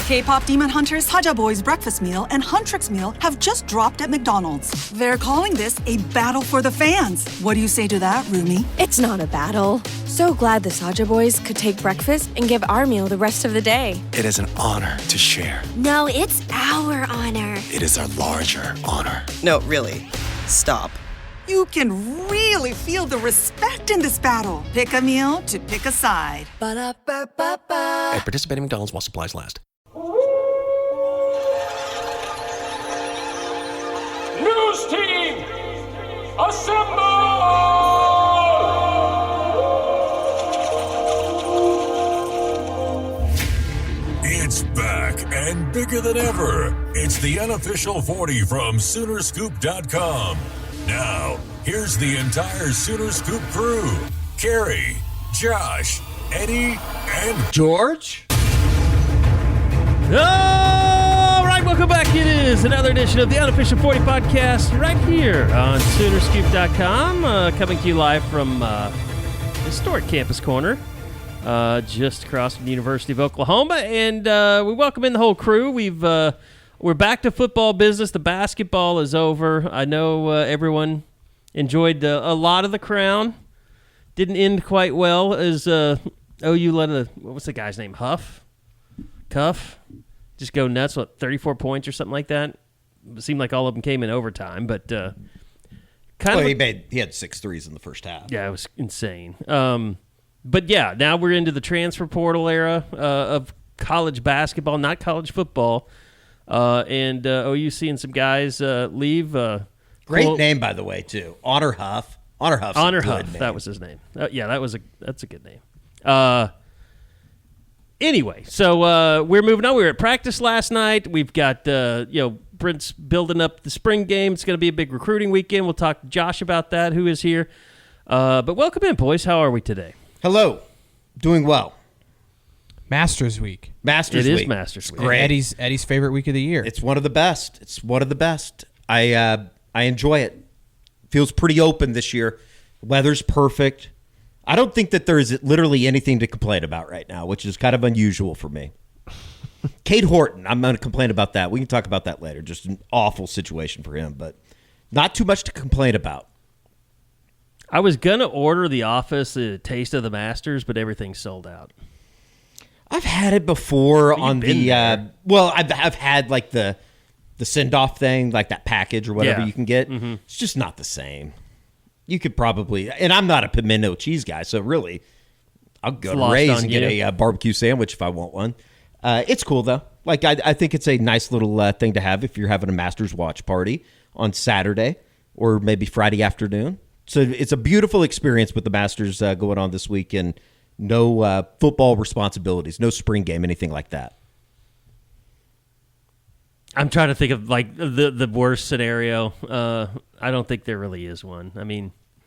K-pop demon hunters Haja Boy's breakfast meal and Huntrix meal have just dropped at McDonald's. They're calling this a battle for the fans. What do you say to that, Rumi? It's not a battle. So glad the Saja boys could take breakfast and give our meal the rest of the day. It is an honor to share. No, it's our honor. It is our larger honor. No, really. Stop. You can really feel the respect in this battle. Pick a meal to pick a side. Ba-da-ba-ba-ba. At participating McDonald's while supplies last. News team, assemble! It's back and bigger than ever. It's the Unofficial 40 from Soonerscoop.com. Now, here's the entire Sooner Scoop crew. Carrie, Josh, Eddie, and George. All right, welcome back. It is another edition of the Unofficial 40 podcast right here on Soonerscoop.com, coming to you live from historic Campus Corner, just across from the University of Oklahoma. And we welcome in the whole crew. We're back to football business. The basketball is over. I know everyone enjoyed a lot of the Crown. Didn't end quite well as OU let what was the guy's name? Cuff? Just go nuts, 34 points or something like that? It seemed like all of them came in overtime, but he had 6 threes in the first half. Yeah, it was insane. But yeah, now we're into the transfer portal era of college basketball, not college football. And OU seeing some guys leave. Great name, by the way, too. Honor Huff. Honor Huff. That was his name. Yeah, that's a good name. Anyway, so we're moving on. We were at practice last night. We've got Brent's building up the spring game. It's going to be a big recruiting weekend. We'll talk to Josh about that, who is here. But welcome in, boys. How are we today? Hello. Doing well. Masters Week. It is Masters Week. Great. Eddie's favorite week of the year. It's one of the best. I enjoy it. Feels pretty open this year. Weather's perfect. I don't think that there is literally anything to complain about right now, which is kind of unusual for me. Cade Horton, I'm going to complain about that. We can talk about that later. Just an awful situation for him, but not too much to complain about. I was going to order The Office, a taste of the Masters, but everything's sold out. I've had it before on the I've had like the send-off thing, like that package or whatever you can get. Mm-hmm. It's just not the same. You could probably, and I'm not a pimento cheese guy, so really, I'll go to Ray's and get a barbecue sandwich if I want one. It's cool though. Like I think it's a nice little thing to have if you're having a Masters watch party on Saturday or maybe Friday afternoon. So it's a beautiful experience with the Masters going on this week, and no football responsibilities, no spring game, anything like that. I'm trying to think of like the worst scenario. I don't think there really is one.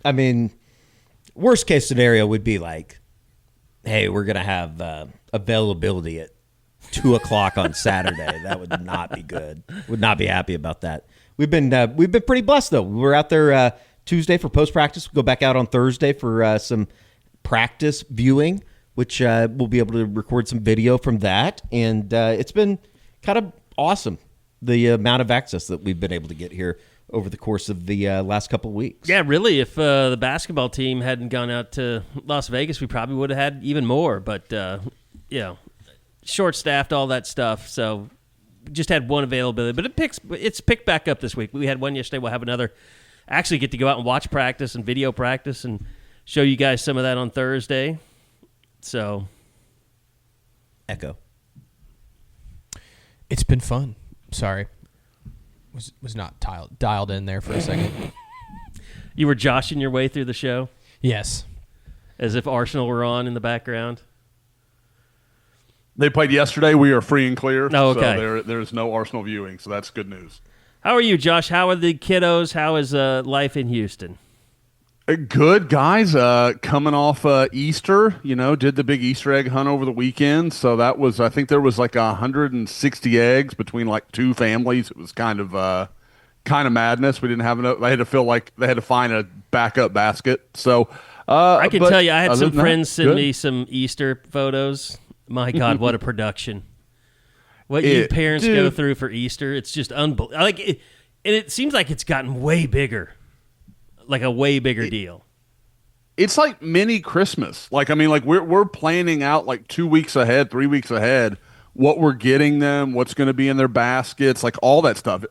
I mean, worst case scenario would be like, hey, we're gonna have availability at 2:00 on Saturday. That would not be good. Would not be happy about that. We've been pretty blessed though. We were out there Tuesday for post practice. We'll go back out on Thursday for some practice viewing, which we'll be able to record some video from that, and it's been kind of awesome, the amount of access that we've been able to get here over the course of the last couple of weeks. Yeah, really, if the basketball team hadn't gone out to Las Vegas, we probably would have had even more, but short-staffed, all that stuff, so just had one availability, but it's picked back up this week. We had one yesterday. We'll have another. Actually get to go out and watch practice and video practice and show you guys some of that on Thursday. So, echo. It's been fun. Sorry, was not dialed in there for a second. You were joshing your way through the show? Yes. As if Arsenal were on in the background? They played yesterday. We are free and clear. Oh, okay. So there's no Arsenal viewing, so that's good news. How are you, Josh? How are the kiddos? How is life in Houston? Good, guys. Coming off Easter, did the big Easter egg hunt over the weekend. So that was, I think there was like 160 eggs between like two families. It was kind of madness. We didn't have enough. They had to feel like they had to find a backup basket. So I can tell you, I had some friends send me some Easter photos. My God, what a production. What you parents go through for Easter, it's just unbelievable. And it seems like it's gotten way bigger, like a way bigger deal. It's like mini Christmas. We're planning out like 2 weeks ahead, 3 weeks ahead, what we're getting them, what's going to be in their baskets, like all that stuff.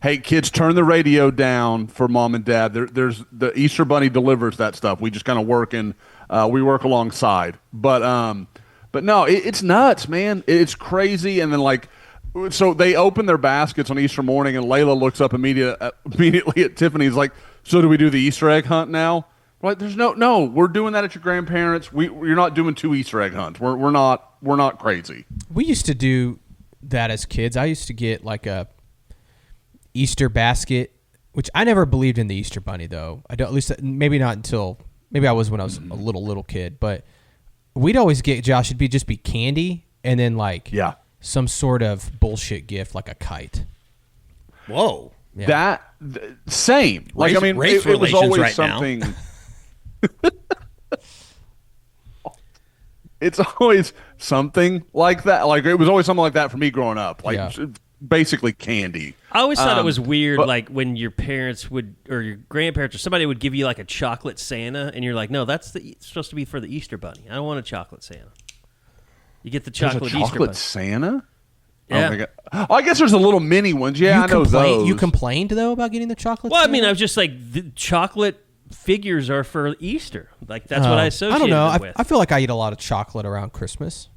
Hey, kids, turn the radio down for mom and dad. There's the Easter Bunny delivers that stuff. We just kind of we work alongside. But no, it's nuts, man. It's crazy. And then so they open their baskets on Easter morning, and Layla looks up immediately at Tiffany. He's like, "So do we do the Easter egg hunt now?" Right? There's no. We're doing that at your grandparents. You're not doing 2 Easter egg hunts. We're not crazy. We used to do that as kids. I used to get like a Easter basket, which I never believed in the Easter Bunny though. I don't. At least maybe not until maybe I was when I was a little kid, but. We'd always get, Josh, it'd just be candy and then some sort of bullshit gift like a kite. Whoa. Yeah. Same. Race it was always right something. It's always something like that. Like it was always something like that for me growing up. Basically candy. I always thought it was weird, when your parents would, or your grandparents, or somebody would give you like a chocolate Santa, and you're like, no, that's supposed to be for the Easter Bunny. I don't want a chocolate Santa. You get the chocolate Easter Bunny. Chocolate Santa? Yeah. I guess there's the little mini ones. Yeah, I know those. You complained though about getting the chocolate. Well, Santa? I mean, I was just like, the chocolate figures are for Easter. Like that's what I associated. I don't know. Them with. I feel like I eat a lot of chocolate around Christmas.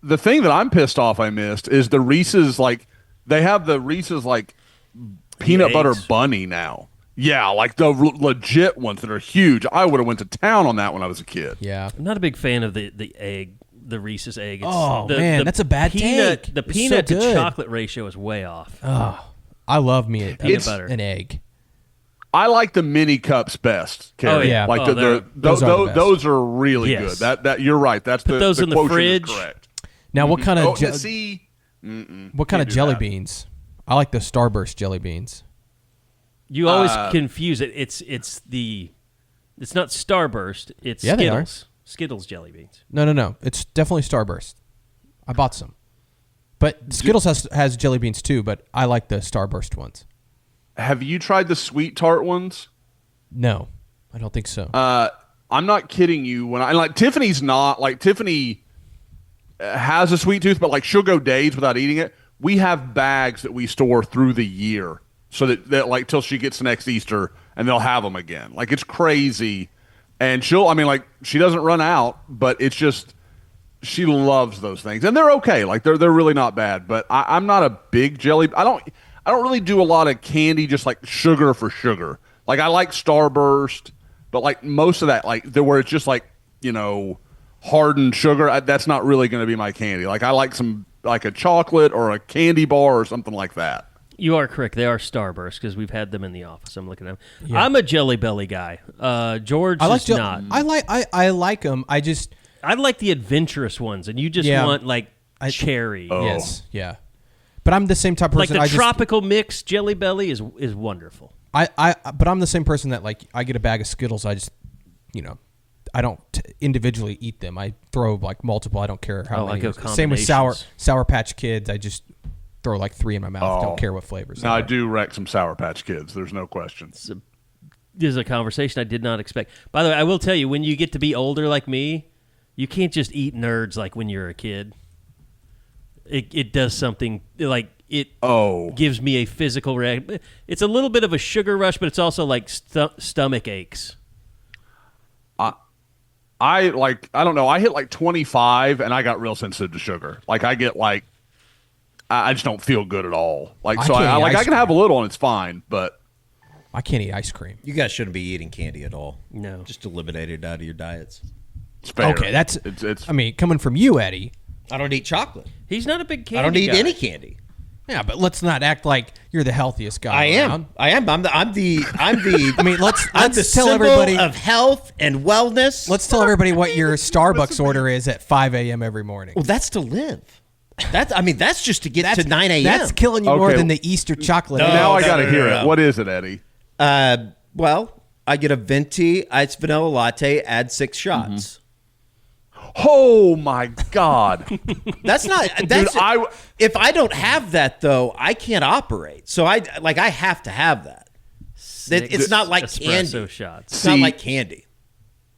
The thing that I'm pissed off I missed is the Reese's, they have the Reese's, peanut butter bunny now. Yeah, like the legit ones that are huge. I would have went to town on that when I was a kid. Yeah. I'm not a big fan of the egg, the Reese's egg. Man, that's a bad take. The peanut to chocolate ratio is way off. Oh, I love me peanut butter. An egg. I like the mini cups best. Carrie. Oh yeah, those are really good. That you're right. That's put those in the fridge. Correct. Now, what kind of what kind of jelly beans? I like the Starburst jelly beans. You always confuse it. It's not Starburst. It's Skittles. Skittles jelly beans. No. It's definitely Starburst. I bought some, but Skittles has jelly beans too. But I like the Starburst ones. Have you tried the sweet tart ones? No, I don't think so. I'm not kidding you. When Tiffany's not Tiffany has a sweet tooth, but she'll go days without eating it. We have bags that we store through the year so that till she gets next Easter and they'll have them again. It's crazy. And she doesn't run out, but it's just, she loves those things and they're okay. They're really not bad, but I'm not a big jelly. I don't really do a lot of candy, just sugar for sugar. I like Starburst, but most of that, where it's just hardened sugar, that's not really going to be my candy. I like some, a chocolate or a candy bar or something like that. You are correct. They are Starburst because we've had them in the office. I'm looking at them. Yeah. I'm a Jelly Belly guy. George is not. I like them. I like the adventurous ones, and you just want cherry. Oh. Yes, yeah. But I'm the same type of person. The tropical mix Jelly Belly is wonderful. But I'm the same person that I get a bag of Skittles. I just, I don't individually eat them. I throw multiple. I don't care how many. Same with Sour Patch Kids. I just throw 3 in my mouth. Don't care what flavors. Now I do wreck some Sour Patch Kids. There's no question. This is a conversation I did not expect. By the way, I will tell you, when you get to be older like me, you can't just eat nerds like when you're a kid. It does something gives me a physical reaction. It's a little bit of a sugar rush, but it's also stomach aches. I don't know. I hit 25 and I got real sensitive to sugar. I get I just don't feel good at all. I can have a little and it's fine, but I can't eat ice cream. You guys shouldn't be eating candy at all. No, just eliminate it out of your diets. It's fair. Okay, it's. I mean, coming from you, Eddie. I don't eat chocolate. He's not a big candy. I don't eat guy. any candy. Yeah, but let's not act like you're the healthiest guy. I around. am. I'm the. I mean, let's the tell everybody of health and wellness. Let's tell everybody what your Starbucks order is at 5 a.m. every morning. Well, that's to live. That's just to get to 9 a.m. That's killing you more than the Easter chocolate. Now I got to hear it. What is it, Eddie? Well, I get a venti iced vanilla latte. Add 6 shots. Oh my God. That's not. That's if I don't have that though, I can't operate. So I have to have that. It's not like candy. Shots. It's not like candy.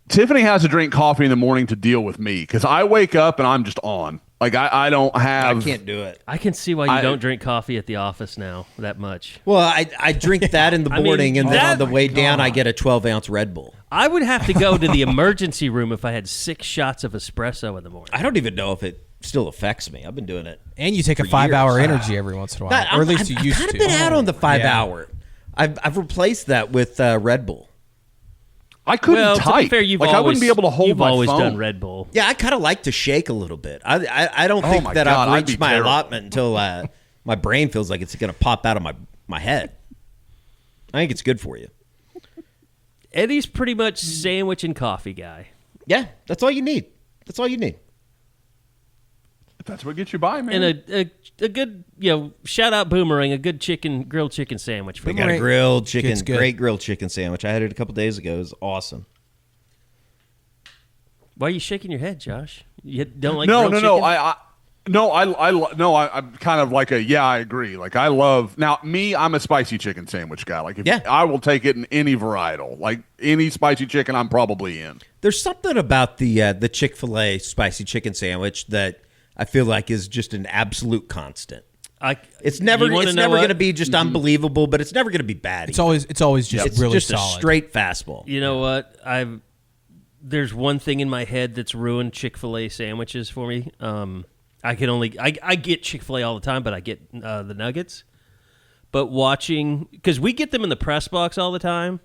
Tiffany has to drink coffee in the morning to deal with me because I wake up and I'm just on. Like I don't have. I can't do it. I can see why you don't drink coffee at the office now that much. Well, I drink that in the morning, and then on the way down, I get a 12-ounce Red Bull. I would have to go to the emergency room if I had 6 shots of espresso in the morning. I don't even know if it still affects me. I've been doing it. And you take a 5-hour energy every once in a while, or at least you used to. I've kind of been out on the 5-hour. I've replaced that with Red Bull. I couldn't type. To be fair, I wouldn't be able to hold my phone. You've always done Red Bull. Yeah, I kind of like to shake a little bit. I don't think that I've reached my allotment until my brain feels like it's going to pop out of my head. I think it's good for you. Eddie's pretty much sandwich and coffee guy. Yeah, that's all you need. That's all you need. If that's what gets you by, man. And a good, shout out Boomerang, a good grilled chicken sandwich. We got a grilled chicken, great grilled chicken sandwich. I had it a couple days ago. It was awesome. Why are you shaking your head, Josh? You don't like no, grilled no, chicken? I'm kind of like I agree. Like I love I'm a spicy chicken sandwich guy. Like I will take it in any varietal. Like any spicy chicken, I'm probably in. There's something about the Chick-fil-A spicy chicken sandwich that I feel like is just an absolute constant. It's never going to be just unbelievable, but it's never going to be bad. It's always just really just solid. A straight fastball. You know what? There's one thing in my head that's ruined Chick-fil-A sandwiches for me. I get Chick-fil-A all the time, but I get the nuggets. But because we get them in the press box all the time,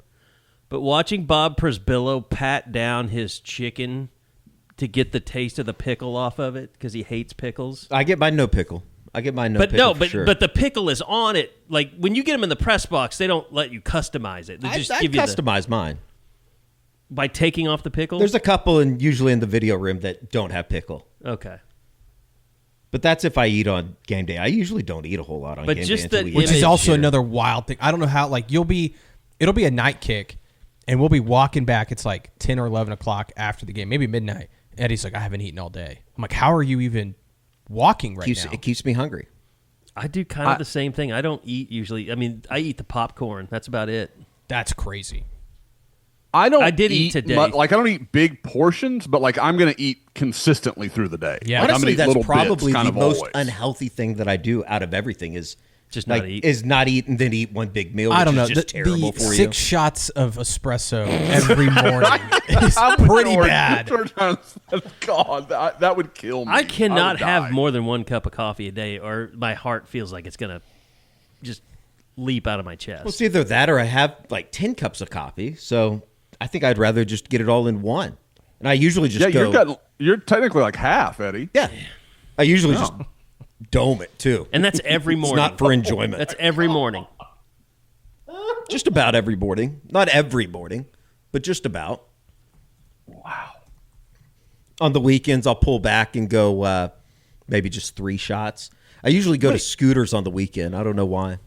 but watching Bob Prisbillo pat down his chicken to get the taste of the pickle off of it because he hates pickles. I get mine no pickle. But the pickle is on it. Like when you get them in the press box, they don't let you customize it. They I customize mine by taking off the pickle. There's a couple, usually in the video room, that don't have pickle. Okay. But that's if I eat on game day. I usually don't eat a whole lot on game day. Which is also another wild thing. I don't know how, it'll be a night kick, and we'll be walking back. It's like 10 or 11 o'clock after the game, maybe midnight. Eddie's like, I haven't eaten all day. I'm like, how are you even walking now? It keeps me hungry. I do kind of the same thing. I don't eat usually. I mean, I eat the popcorn. That's about it. That's crazy. I did eat today. I don't eat big portions, but I'm going to eat consistently through the day. Yeah, honestly, that's probably the most unhealthy thing that I do out of everything is just not eat. Is not eat and then eat one big meal. I don't know. Is just terrible for you. 6 shots of espresso every morning is pretty bad. God, that would kill me. I cannot have more than 1 cup of coffee a day, or my heart feels like it's going to just leap out of my chest. Well, it's either that or I have 10 cups of coffee. So I think I'd rather just get it all in one. And I usually just go. You're technically like half, Eddie. Yeah. I usually just dome it too. And that's every morning. It's not for enjoyment. That's every morning. Just about every morning. Not every morning, but just about. Wow. On the weekends, I'll pull back and go maybe just 3 shots. I usually go to Scooters on the weekend. I don't know why.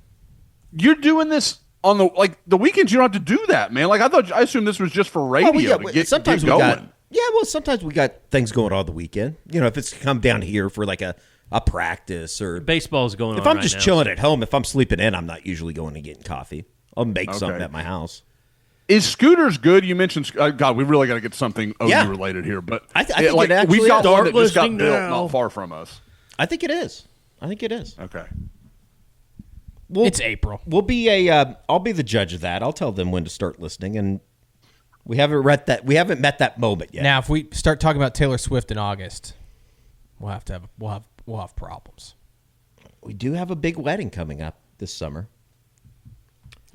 You're doing this on the weekends. You don't have to do that, man. I assumed this was just for radio to get going. Sometimes we got things going on the weekend. If it's come down here for a practice or baseball's going on. If I'm just chilling at home, if I'm sleeping in, I'm not usually going and getting coffee. I'll make something at my house. Is Scooters good? You mentioned God. We really got to get something OU related here, but I think it actually we've got one that just got now. built not far from us. I think it is. Okay. It's April. We'll be I'll be the judge of that. I'll tell them when to start listening, and we haven't met that moment yet. Now, if we start talking about Taylor Swift in August, we'll have problems. We do have a big wedding coming up this summer.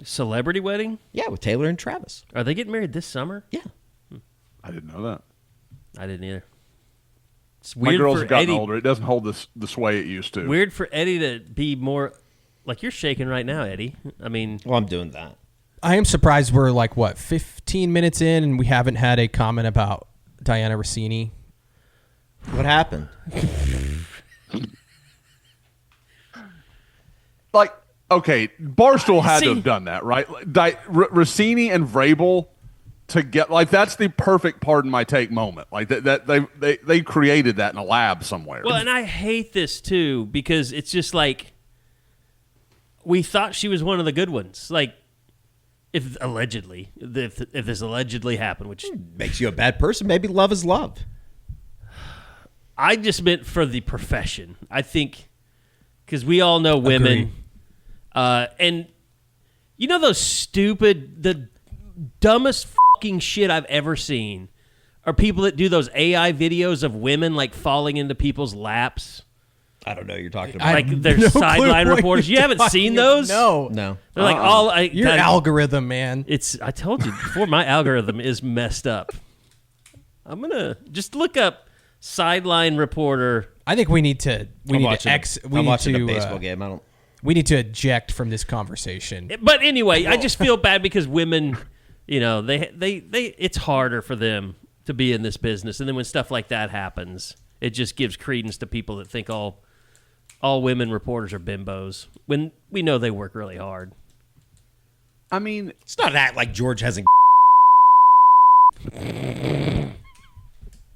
Celebrity wedding? Yeah, with Taylor and Travis. Are they getting married this summer? Yeah. I didn't know that. I didn't either. It's My weird girls for have gotten Eddie, older. It doesn't hold the sway it used to. Weird for Eddie to be more like you're shaking right now, Eddie. I mean, well, I'm doing that. I am surprised we're 15 minutes in and we haven't had a comment about Dianna Russini. What happened? Okay, Barstool had to have done that, right? Russini and Vrabel to get like that's the perfect pardon my take moment. Like that they created that in a lab somewhere. Well, and I hate this too because it's just like we thought she was one of the good ones. Like if this allegedly happened, which makes you a bad person, maybe love is love. I just meant for the profession. I think because we all know women, and you know the dumbest fucking shit I've ever seen are people that do those AI videos of women like falling into people's laps. I don't know what you're talking about. Like they're sideline reporters. You haven't seen those? No. They're like your algorithm, man. I told you before, my algorithm is messed up. I'm gonna just look up sideline reporter. I think we need to. I'm watching a baseball game. We need to eject from this conversation. But anyway, I just feel bad because women, you know, they it's harder for them to be in this business, and then when stuff like that happens, it just gives credence to people that think all women reporters are bimbos when we know they work really hard. I mean, it's not that like George hasn't.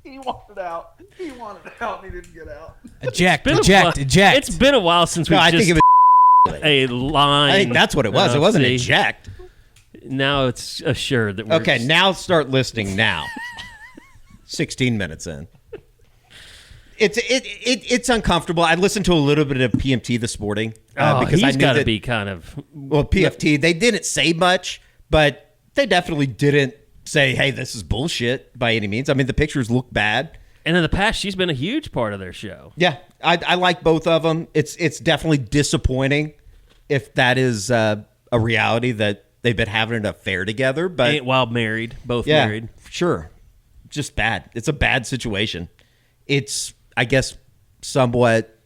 He wanted out. He didn't get out. Eject. It's been a while since we've just a line. I think that's what it was. It wasn't eject. Now it's assured that we're... Okay, now start listening now. 16 minutes in. It's uncomfortable. I listened to a little bit of PMT this morning. Because he's got to be kind of... Well, PFT, they didn't say much, but they definitely didn't say, hey, this is bullshit by any means. I mean, the pictures look bad. And in the past, she's been a huge part of their show. Yeah, I like both of them. It's definitely disappointing if that is a reality that they've been having an affair together. But while married, both married. Sure. Just bad. It's a bad situation. It's, I guess, somewhat,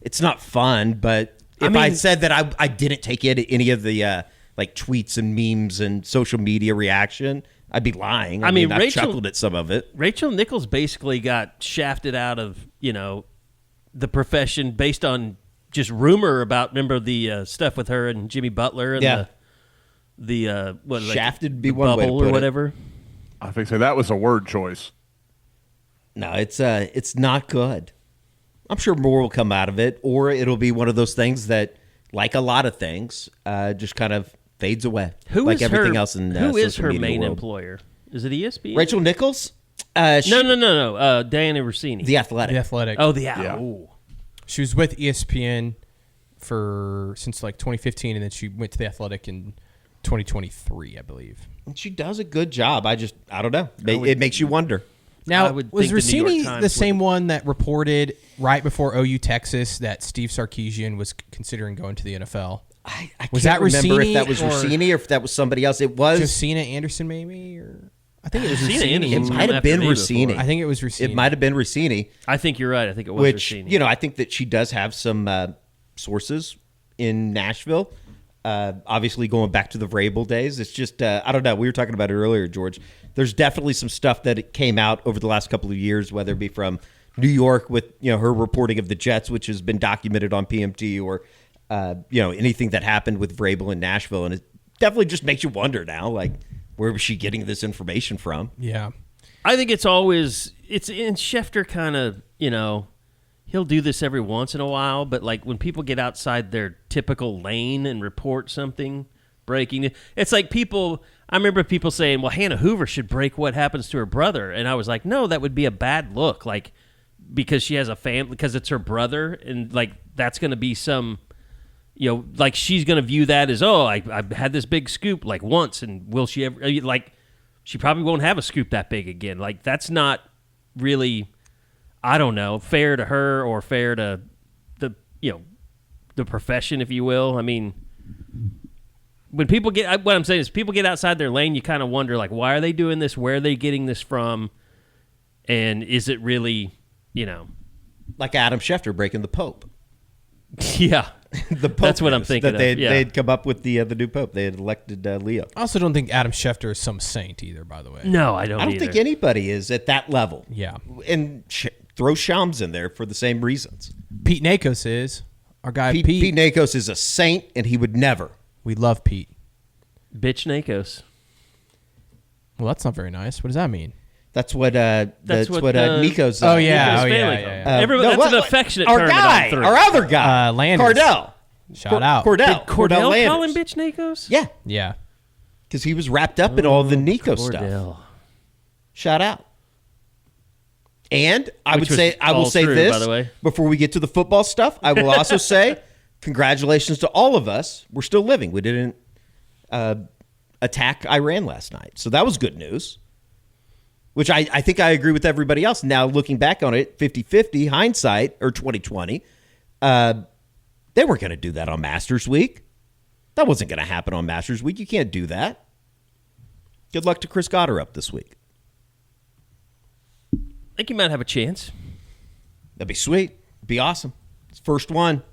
it's not fun, but if I said that I didn't take any of the like tweets and memes and social media reaction, I'd be lying. I mean, I chuckled at some of it. Rachel Nichols basically got shafted out of, you know, the profession based on just rumor about, remember the stuff with her and Jimmy Butler and the what, shafted like, be one way to put or whatever. It. I think so. That was a word choice. No, it's not good. I'm sure more will come out of it, or it'll be one of those things that, like a lot of things, just kind of fades away. Who like is everything her, else in who is her media main world. employer? Is it ESPN? Rachel Nichols? No. Dianna Russini. The Athletic. The Athletic. Oh, yeah. Ooh. She was with ESPN since like 2015, and then she went to the Athletic in 2023, I believe. And she does a good job. I don't know. It makes you wonder. Now, was Russini the same one that reported right before OU Texas that Steve Sarkisian was considering going to the NFL? I was can't that remember Russini if that was Russini or if that was somebody else. It was Josina Anderson, maybe, or I think it was Josina Russini. Anderson's It might have been Russini. I think it was Russini. It might have been Russini. I think you're right. I think it was Russini. Russini. You know, I think that she does have some sources in Nashville. Obviously, going back to the Vrabel days, it's just I don't know. We were talking about it earlier, George. There's definitely some stuff that came out over the last couple of years, whether it be from New York with her reporting of the Jets, which has been documented on PMT, or anything that happened with Vrabel in Nashville, and it definitely just makes you wonder now, like, where was she getting this information from? Yeah, I think it's in Schefter kind of he'll do this every once in a while, but like when people get outside their typical lane and report something breaking, it's like I remember people saying, well, Hannah Hoover should break what happens to her brother. And I was like, no, that would be a bad look. Like, because she has a family, because it's her brother. And like, that's going to be some, like she's going to view that as, I had this big scoop like once. And will she ever, like, she probably won't have a scoop that big again. Like, that's not really, I don't know, fair to her or fair to the profession, if you will. I mean, when people what I'm saying is people get outside their lane, you kind of wonder, like, why are they doing this? Where are they getting this from? And is it really, like Adam Schefter breaking the Pope? Yeah, the Pope. That's what I'm thinking. That they'd come up with the new Pope. They had elected Leo. I also don't think Adam Schefter is some saint either. By the way, no, I don't. I don't think anybody is at that level. Yeah, and throw Shams in there for the same reasons. Pete Nakos is our guy. Pete Nakos is a saint, and he would never. We love Pete. Bitch Nakos. Well, that's not very nice. What does that mean? That's what Nico's. Oh yeah, Nico's oh yeah, family yeah. called him. That's an affectionate our term. guy, our other guy, Landis. Cordell. Shout out. Cordell. Did Cordell Landis. call him bitch Nikos? Yeah, Yeah. because he was wrapped up in all the Nico Cordell. stuff. Shout out. And I Which will say all true, this by the way. before we get to the football stuff. I will also say congratulations to all of us. We're still living. We didn't attack Iran last night, so that was good news. Which I think I agree with everybody else. Now looking back on it, 50-50 hindsight or 2020, they weren't going to do that on Masters Week. That wasn't going to happen on Masters Week. You can't do that. Good luck to Chris Gotterup this week. I think he might have a chance. That'd be sweet. Be awesome. It's first one.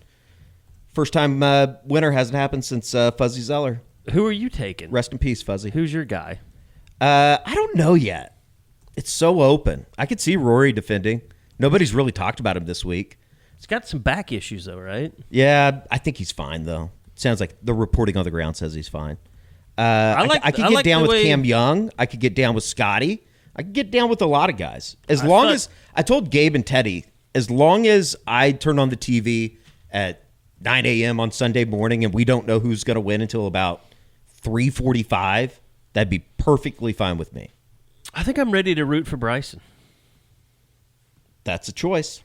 First time winner hasn't happened since Fuzzy Zeller. Who are you taking? Rest in peace, Fuzzy. Who's your guy? I don't know yet. It's so open. I could see Rory defending. Nobody's really talked about him this week. He's got some back issues, though, right? Yeah, I think he's fine, though. Sounds like the reporting on the ground says he's fine. I could get down with Cam Young. I could get down with Scotty. I could get down with a lot of guys. As long as I told Gabe and Teddy, as long as I turn on the TV at 9 a.m. on Sunday morning and we don't know who's going to win until about 3:45, that'd be perfectly fine with me. I think I'm ready to root for Bryson. That's a choice.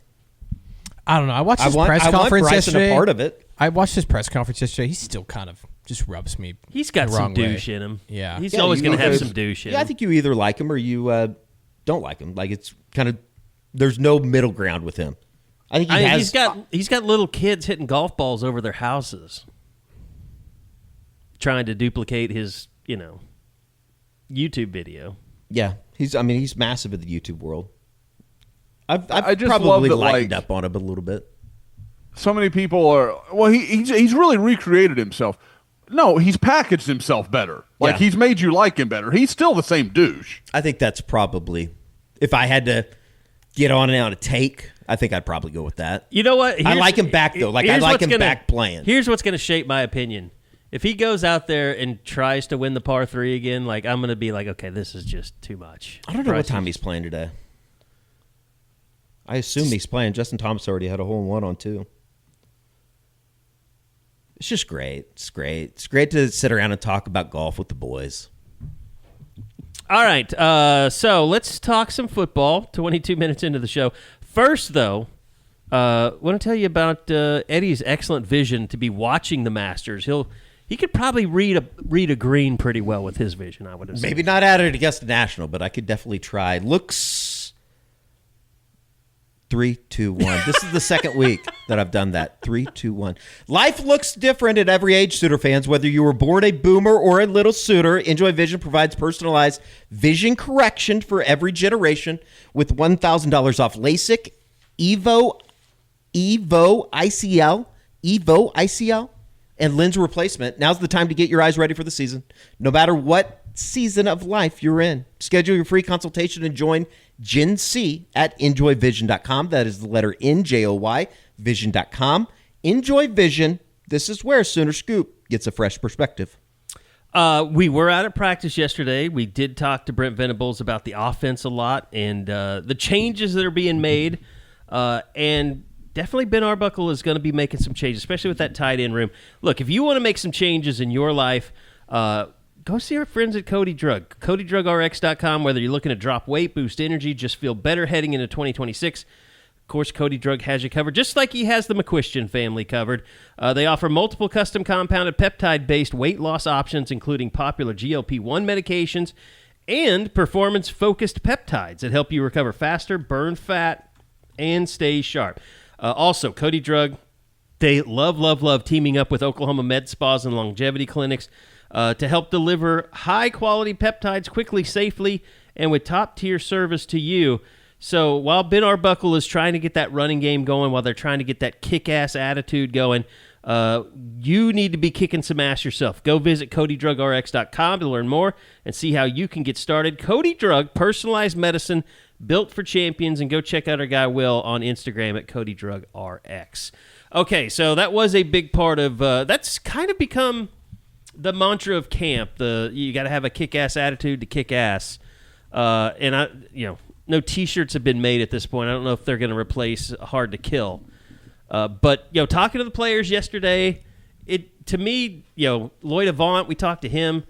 I don't know. I watched his press conference Bryson yesterday. a part of it. I watched his press conference yesterday. He still kind of just rubs me. He's got the some wrong douche way. in him. Yeah. He's always going to have some douche in him. Yeah, I think you either like him or you don't like him. Like it's kind of there's no middle ground with him. I think he's got little kids hitting golf balls over their houses, trying to duplicate his YouTube video. Yeah, he's massive in the YouTube world. I've just probably love that, lightened up on him a little bit. So many people are. Well, he's really recreated himself. No, he's packaged himself better. Like he's made you like him better. He's still the same douche. I think that's probably, if I had to get on a take, I think I'd probably go with that. You know what? I like him back though. Like I like him back playing. Here's what's going to shape my opinion. If he goes out there and tries to win the par 3 again, like I'm going to be like, okay, this is just too much. I don't know what time he's playing today. I assume he's playing. Justin Thomas already had a hole-in-one on 2. It's just great. It's great. It's great to sit around and talk about golf with the boys. All right. So let's talk some football. 22 minutes into the show. First, though, I want to tell you about Eddie's excellent vision to be watching the Masters. He could probably read a green pretty well with his vision, I would assume. Maybe not at it against the National, but I could definitely try. Looks 3, 2, 1. This is the second week that I've done that. 3, 2, 1. Life looks different at every age, Sooner fans. Whether you were born a boomer or a little Sooner, Enjoy Vision provides personalized vision correction for every generation with $1,000 off LASIK, Evo ICL, and lens replacement. Now's the time to get your eyes ready for the season. No matter what season of life you're in. Schedule your free consultation and join Gen C at enjoyvision.com. That is the letter NJOY, vision.com. Enjoy Vision. This is where Sooner Scoop gets a fresh perspective. We were out at practice yesterday. We did talk to Brent Venables about the offense a lot and the changes that are being made. And definitely Ben Arbuckle is going to be making some changes, especially with that tight end room. Look, if you want to make some changes in your life, go see our friends at Cody Drug. CodyDrugRx.com. Whether you're looking to drop weight, boost energy, just feel better heading into 2026. Of course, Cody Drug has you covered, just like he has the McQuistion family covered. They offer multiple custom compounded peptide-based weight loss options, including popular GLP-1 medications and performance-focused peptides that help you recover faster, burn fat, and stay sharp. Also, Cody Drug, they love teaming up with Oklahoma med spas and longevity clinics to help deliver high-quality peptides quickly, safely, and with top-tier service to you. So while Ben Arbuckle is trying to get that running game going, while they're trying to get that kick-ass attitude going, you need to be kicking some ass yourself. Go visit CodyDrugRx.com to learn more and see how you can get started. Cody Drug, personalized medicine built for champions, and go check out our guy Will on Instagram at CodyDrugRx. Okay, so that was a big part of that's kind of become the mantra of camp. You got to have a kick-ass attitude to kick ass. And no T-shirts have been made at this point. I don't know if they're going to replace Hard to Kill. But talking to the players yesterday, to me, Lloyd Avant, we talked to him.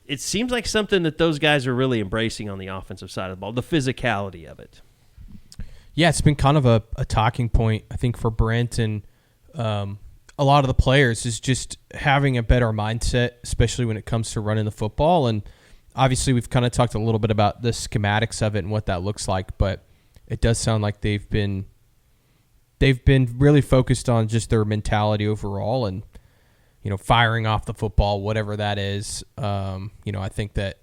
It seems like something that those guys are really embracing on the offensive side of the ball, the physicality of it. Yeah, it's been kind of a talking point, I think, for Brent and a lot of the players is just having a better mindset, especially when it comes to running the football. And obviously we've kind of talked a little bit about the schematics of it and what that looks like, but it does sound like they've been really focused on just their mentality overall and, firing off the football, whatever that is. I think that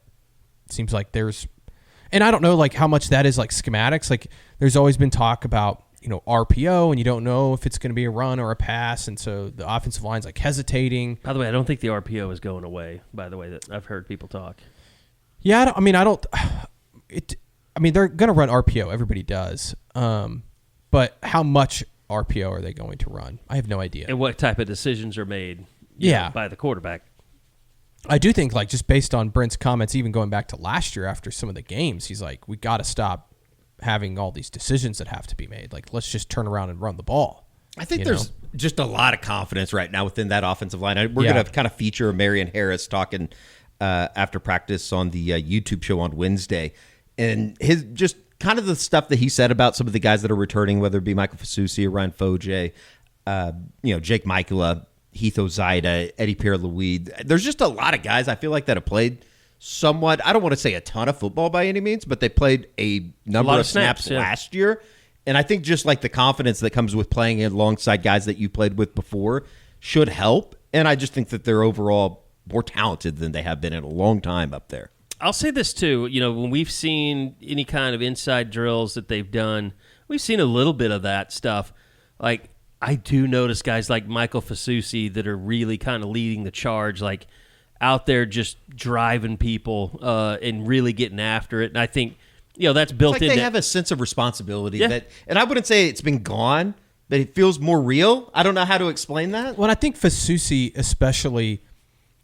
seems like and I don't know like how much that is like schematics. Like there's always been talk about, RPO, and you don't know if it's going to be a run or a pass, and so the offensive line's like hesitating. By the way, I don't think the RPO is going away, by the way, that I've heard people talk. Yeah, they're going to run RPO. Everybody does. But how much RPO are they going to run? I have no idea. And what type of decisions are made by the quarterback? I do think, like, just based on Brent's comments, even going back to last year after some of the games, he's like, we got to stop having all these decisions that have to be made. Like, let's just turn around and run the ball. I think there's just a lot of confidence right now within that offensive line. We're going to kind of feature Marion Harris talking after practice on the YouTube show on Wednesday. And his just kind of the stuff that he said about some of the guys that are returning, whether it be Michael Fasusi or Ryan Foje, Jake Michaela, Heath Ozaida, Eddie Pierre-Louis. There's just a lot of guys I feel like that have played somewhat, I don't want to say a ton of football by any means, but they played a number of snaps last year. And I think just like the confidence that comes with playing alongside guys that you played with before should help. And I just think that they're overall more talented than they have been in a long time up there. I'll say this too, when we've seen any kind of inside drills that they've done, we've seen a little bit of that stuff. Like, I do notice guys like Michael Fasusi that are really kind of leading the charge, like out there just driving people and really getting after it. And I think, that's built in. They have a sense of responsibility that, and I wouldn't say it's been gone, but it feels more real. I don't know how to explain that. Well, I think Fasusi, especially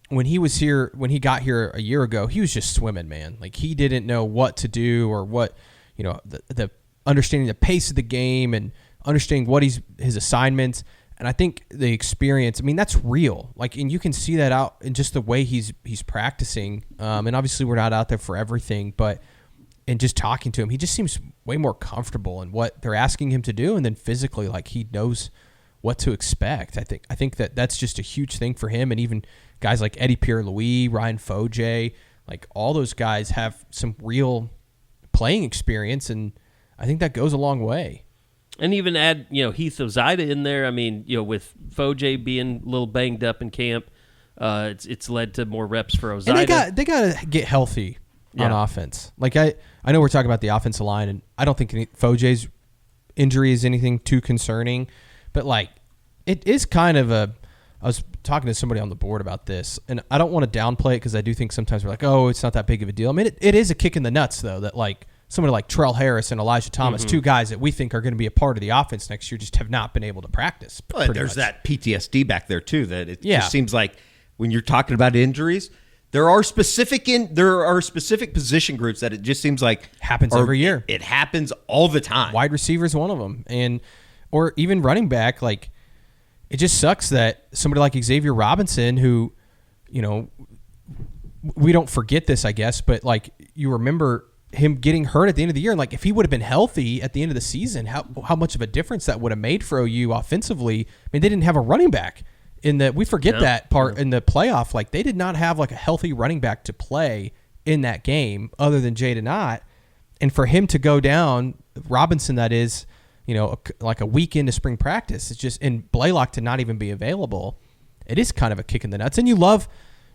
when he got here a year ago, he was just swimming, man. Like he didn't know what to do or what, the understanding the pace of the game and understanding what his assignments. And I think the experience, that's real. Like, and you can see that out in just the way he's practicing. And obviously we're not out there for everything, but in just talking to him, he just seems way more comfortable in what they're asking him to do. And then physically, like he knows what to expect. I think that's just a huge thing for him. And even guys like Eddie Pierre-Louis, Ryan Foje, like all those guys have some real playing experience. And I think that goes a long way. And even add, Heath Ozaida in there. With Foje being a little banged up in camp, it's led to more reps for Ozaida. And they got to get healthy on offense. Like I know we're talking about the offensive line, and I don't think Foje's injury is anything too concerning, but like it is kind of I was talking to somebody on the board about this, and I don't want to downplay it because I do think sometimes we're like, oh, it's not that big of a deal. It is a kick in the nuts though that like somebody like Terrell Harris and Elijah Thomas, two guys that we think are going to be a part of the offense next year, just have not been able to practice. But there's that PTSD back there too. That it just seems like when you're talking about injuries, there are specific position groups that it just seems like happens every year. It happens all the time. Wide receiver is one of them, or even running back. Like it just sucks that somebody like Xavier Robinson, who, we don't forget this, I guess, but like you remember him getting hurt at the end of the year, and like if he would have been healthy at the end of the season, how much of a difference that would have made for OU offensively. They didn't have a running back we forget that part in the playoff. Like they did not have like a healthy running back to play in that game other than Jaden Ott. And for him to go down, Robinson, that is, like a week into spring practice, it's just, and Blaylock to not even be available. It is kind of a kick in the nuts. And you love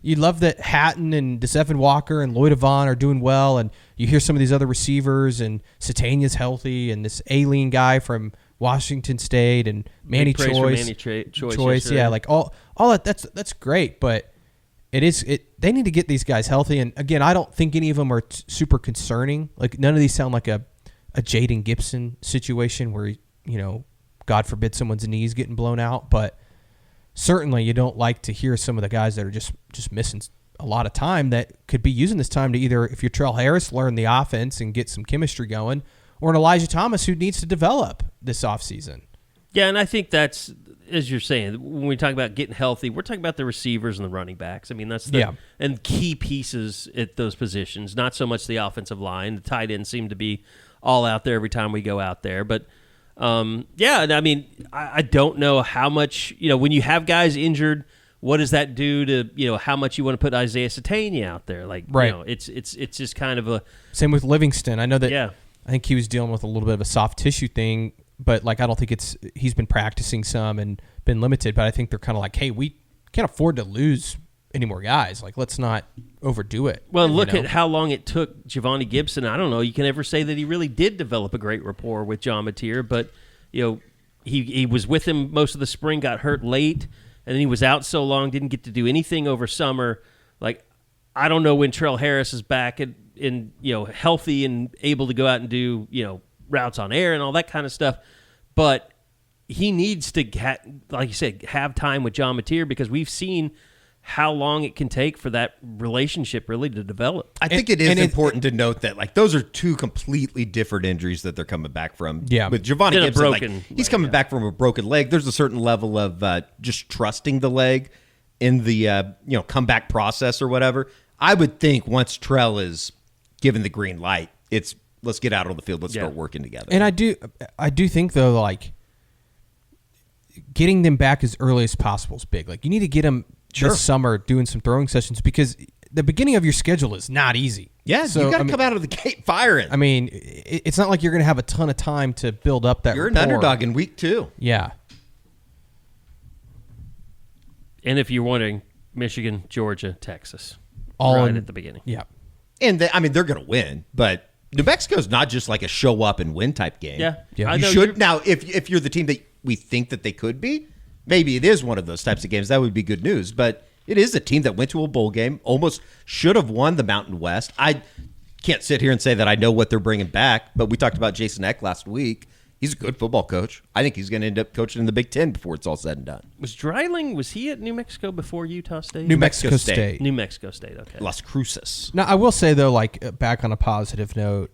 that Hatton and DeSeven Walker and Lloyd Avant are doing well, and you hear some of these other receivers, and Satania's healthy, and this Aileen guy from Washington State, and Manny Choice, yeah, like all that. That's great, but they need to get these guys healthy. And again, I don't think any of them are super concerning. Like none of these sound like a Jaden Gibson situation where God forbid someone's knees getting blown out, but certainly you don't like to hear some of the guys that are just missing a lot of time that could be using this time to either, if you're Trell Harris, learn the offense and get some chemistry going, or an Elijah Thomas who needs to develop this offseason. Yeah, and I think that's, as you're saying, when we talk about getting healthy, we're talking about the receivers and the running backs. I mean, that's and key pieces at those positions, not so much the offensive line. The tight ends seem to be all out there every time we go out there. But, I mean, I don't know how much, when you have guys injured, what does that do to, how much you want to put Isaiah Satania out there? Like, right. It's just kind of a... Same with Livingston. I know that I think he was dealing with a little bit of a soft tissue thing, but like I don't think he's been practicing some and been limited, but I think they're kind of like, hey, we can't afford to lose any more guys. Like, let's not overdo it. Well, look at how long it took Giovanni Gibson. I don't know. You can never say that he really did develop a great rapport with John Mateer, but he was with him most of the spring, got hurt late, and then he was out so long, didn't get to do anything over summer. Like, I don't know when Trell Harris is back and healthy and able to go out and do routes on air and all that kind of stuff, but he needs to, like you said, have time with John Mateer, because we've seen how long it can take for that relationship really to develop. I think it is important to note that like those are two completely different injuries that they're coming back from. Yeah, with Giovanni Gibson, he's coming back from a broken leg. There's a certain level of just trusting the leg in the comeback process or whatever. I would think once Trell is given the green light, it's let's get out on the field. Let's start working together. And I do think though, like getting them back as early as possible is big. Like you need to get them this summer doing some throwing sessions, because the beginning of your schedule is not easy. Yeah, so you got to come out of the gate firing. I mean, it's not like you're going to have a ton of time to build up that You're rapport. an underdog in week 2. Yeah. And if you're wondering, Michigan, Georgia, Texas. All right at the beginning. Yeah. And they're going to win, but New Mexico's not just like a show up and win type game. Yeah. You should. Now, if you're the team that we think that they could be, maybe it is one of those types of games. That would be good news. But it is a team that went to a bowl game, almost should have won the Mountain West. I can't sit here and say that I know what they're bringing back, but we talked about Jason Eck last week. He's a good football coach. I think he's going to end up coaching in the Big Ten before it's all said and done. Was he at New Mexico before Utah State? New Mexico State. New Mexico State, okay. Las Cruces. Now, I will say, though, like back on a positive note,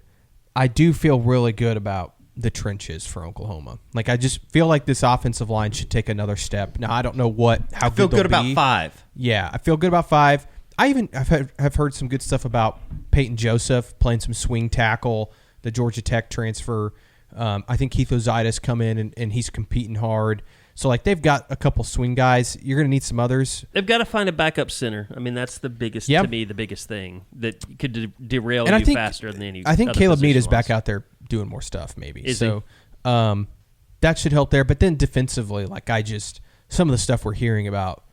I do feel really good about the trenches for Oklahoma. Like, I just feel like this offensive line should take another step. Now, I don't know how I feel good about 5. Yeah, I feel good about 5. I even have heard some good stuff about Peyton Joseph playing some swing tackle, the Georgia Tech transfer. I think Keith Ozaitis come in and he's competing hard. So, like, they've got a couple swing guys. You're going to need some others. They've got to find a backup center. I mean, that's the biggest, to me, the biggest thing that could derail you faster than any I think other Caleb Mead is position back loss. out there doing more stuff, maybe. Is so that should help there. But then defensively, like, some of the stuff we're hearing about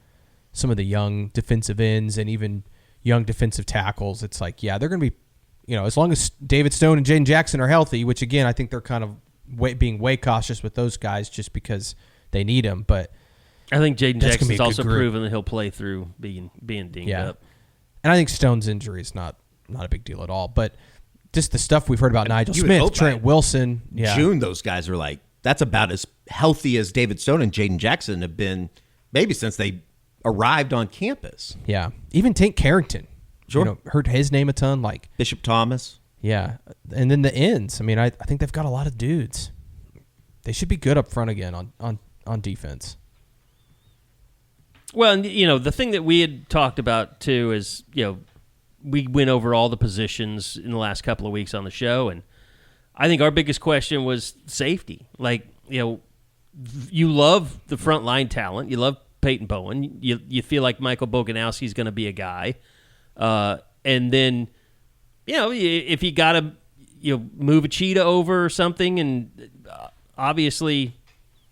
some of the young defensive ends and even young defensive tackles, it's like, yeah, they're going to be, as long as David Stone and Jaden Jackson are healthy, which, again, I think they're kind of being way cautious with those guys just because they need them. But I think Jaden Jackson's also proven that he'll play through being dinged up. And I think Stone's injury is not a big deal at all. But just the stuff we've heard about Nigel Smith, Trent Wilson. Yeah. June, those guys are like, that's about as healthy as David Stone and Jaden Jackson have been maybe since they arrived on campus. Yeah. Even Tank Carrington. Sure. Heard his name a ton, like Bishop Thomas. Yeah. And then the ends. I mean, I think they've got a lot of dudes. They should be good up front again on defense. Well, the thing that we had talked about, too, is, we went over all the positions in the last couple of weeks on the show, and I think our biggest question was safety. Like, you love the front line talent. You love Peyton Bowen. You feel like Michael Boganowski's going to be a guy. And then, if you got to, move a cheetah over or something, and obviously,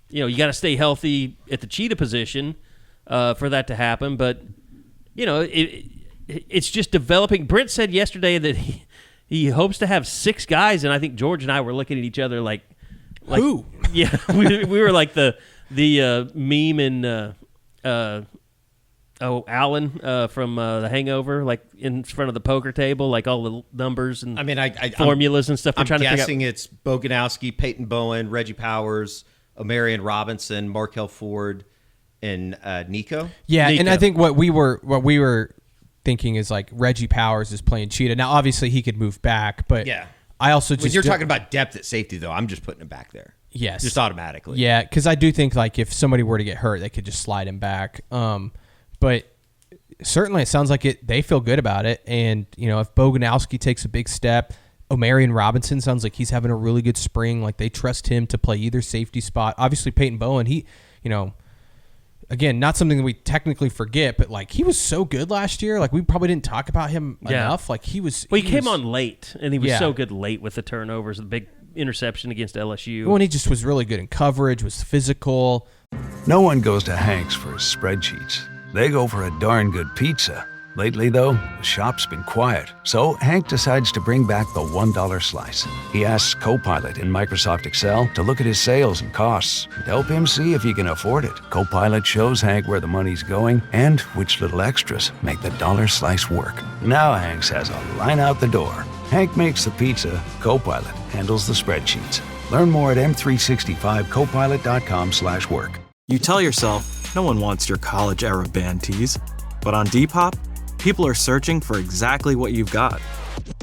you got to stay healthy at the cheetah position for that to happen. But, it's just developing. Brent said yesterday that he hopes to have 6 guys, and I think George and I were looking at each other like who? Yeah, we were like the meme in Alan from The Hangover, like in front of the poker table, like all the numbers and formulas and stuff. I'm guessing it's Boganowski, Peyton Bowen, Reggie Powers, Omarion Robinson, Markel Ford, and Nico. Yeah, Nico. and I think what we were thinking is like Reggie Powers is playing Cheetah. Now, obviously, he could move back, but I also just when you're talking about depth at safety, though, I'm just putting him back there. Yes, just automatically. Yeah, because I do think like if somebody were to get hurt, they could just slide him back. But certainly, it sounds like they feel good about it. And if Boganowski takes a big step, Omarion Robinson sounds like he's having a really good spring. Like they trust him to play either safety spot. Obviously, Peyton Bowen, again, not something that we technically forget, but like he was so good last year. Like we probably didn't talk about him enough. Like he was. Well, he came on late, and he was so good late with the turnovers, the big interception against LSU. Well, and he just was really good in coverage, was physical. No one goes to Hank's for his spreadsheets. They go for a darn good pizza. Lately, though, the shop's been quiet, so Hank decides to bring back the $1 slice. He asks Copilot in Microsoft Excel to look at his sales and costs and help him see if he can afford it. Copilot shows Hank where the money's going and which little extras make the dollar slice work. Now Hanks has a line out the door. Hank makes the pizza, Copilot handles the spreadsheets. Learn more at m365copilot.com/work. You tell yourself, no one wants your college-era band tees. But on Depop, people are searching for exactly what you've got.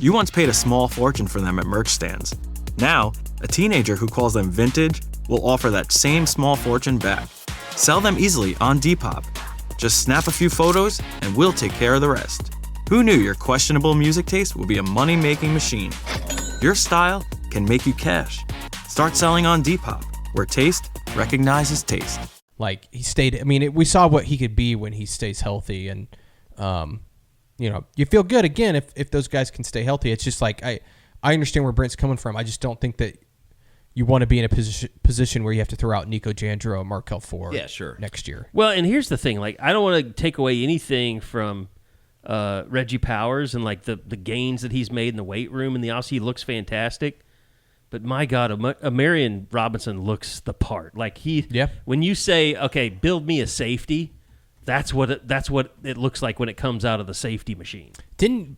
You once paid a small fortune for them at merch stands. Now, a teenager who calls them vintage will offer that same small fortune back. Sell them easily on Depop. Just snap a few photos and we'll take care of the rest. Who knew your questionable music taste would be a money-making machine? Your style can make you cash. Start selling on Depop, where taste recognizes taste. Like he stayed. I mean, we saw what he could be when he stays healthy, and you feel good again if those guys can stay healthy. It's just like I understand where Brent's coming from. I just don't think that you want to be in a position where you have to throw out Nico Jandro and Markel Ford next year. Well, and here's the thing. Like, I don't want to take away anything from Reggie Powers and like the gains that he's made in the weight room in the offseason. He looks fantastic. But my God, Omarion Robinson looks the part. Like when you say, okay, build me a safety, that's what it looks like when it comes out of the safety machine.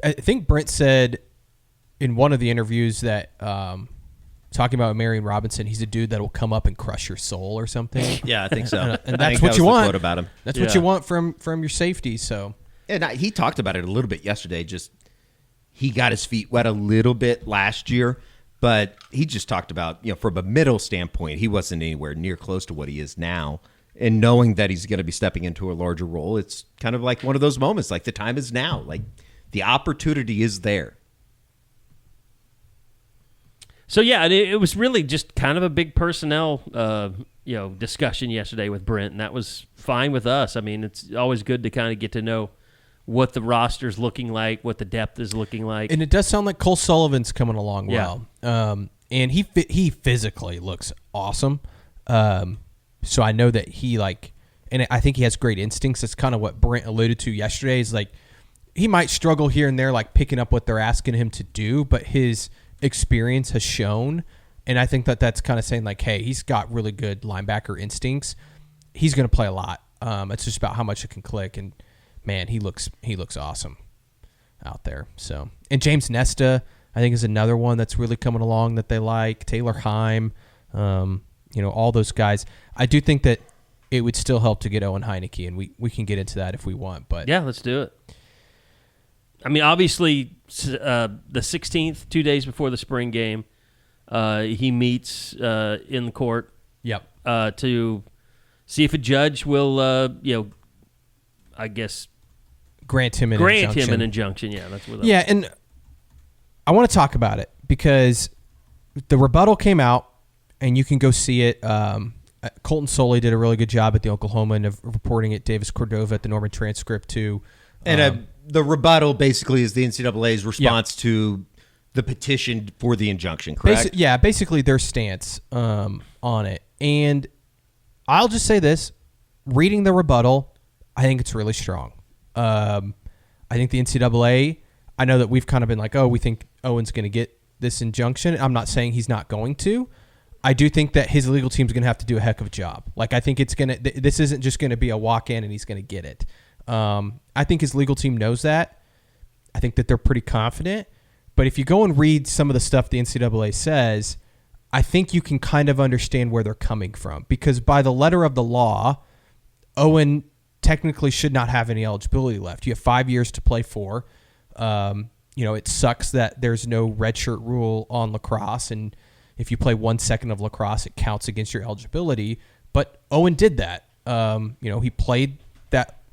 I think Brent said in one of the interviews that talking about Omarion Robinson, he's a dude that will come up and crush your soul or something. Yeah, I think so. And that's what you want. Quote about him. That's what you want from your safety. So, and he talked about it a little bit yesterday. Just he got his feet wet a little bit last year. But he just talked about, from a middle standpoint, he wasn't anywhere near close to what he is now. And knowing that he's going to be stepping into a larger role, it's kind of like one of those moments, like the time is now. Like the opportunity is there. So, yeah, it was really just kind of a big personnel discussion yesterday with Brent, and that was fine with us. I mean, it's always good to kind of get to know what the roster's looking like, what the depth is looking like. And it does sound like Cole Sullivan's coming along well. And he physically looks awesome. So I know that and I think he has great instincts. That's kind of what Brent alluded to yesterday is like he might struggle here and there, like picking up what they're asking him to do, but his experience has shown. And I think that that's kind of saying like, hey, he's got really good linebacker instincts. He's going to play a lot. It's just about how much it can click. And man, he looks awesome out there. So, and James Nesta, I think, is another one that's really coming along that they like. Taylor Heim, all those guys. I do think that it would still help to get Owen Heinecke, and we can get into that if we want. But yeah, let's do it. I mean, obviously, the 16th, 2 days before the spring game, he meets in the court. Yep. To see if a judge will, I guess, grant him an injunction. Yeah, that's what. Yeah, and I want to talk about it because the rebuttal came out, and you can go see it. Colton Soley did a really good job at the Oklahoma and of reporting it. Davis Cordova at the Norman Transcript too. And the rebuttal basically is the NCAA's response to the petition for the injunction, correct? Basically their stance on it. And I'll just say this: reading the rebuttal, I think it's really strong. I think the NCAA, I know that we've kind of been like, we think Owen's going to get this injunction. I'm not saying he's not going to. I do think that his legal team's going to have to do a heck of a job. Like, I think this isn't just going to be a walk-in and he's going to get it. I think his legal team knows that. I think that they're pretty confident. But if you go and read some of the stuff the NCAA says, I think you can kind of understand where they're coming from. Because by the letter of the law, Owen technically should not have any eligibility left. You have 5 years to play for. It sucks that there's no redshirt rule on lacrosse, and if you play 1 second of lacrosse, it counts against your eligibility. But Owen did that. He played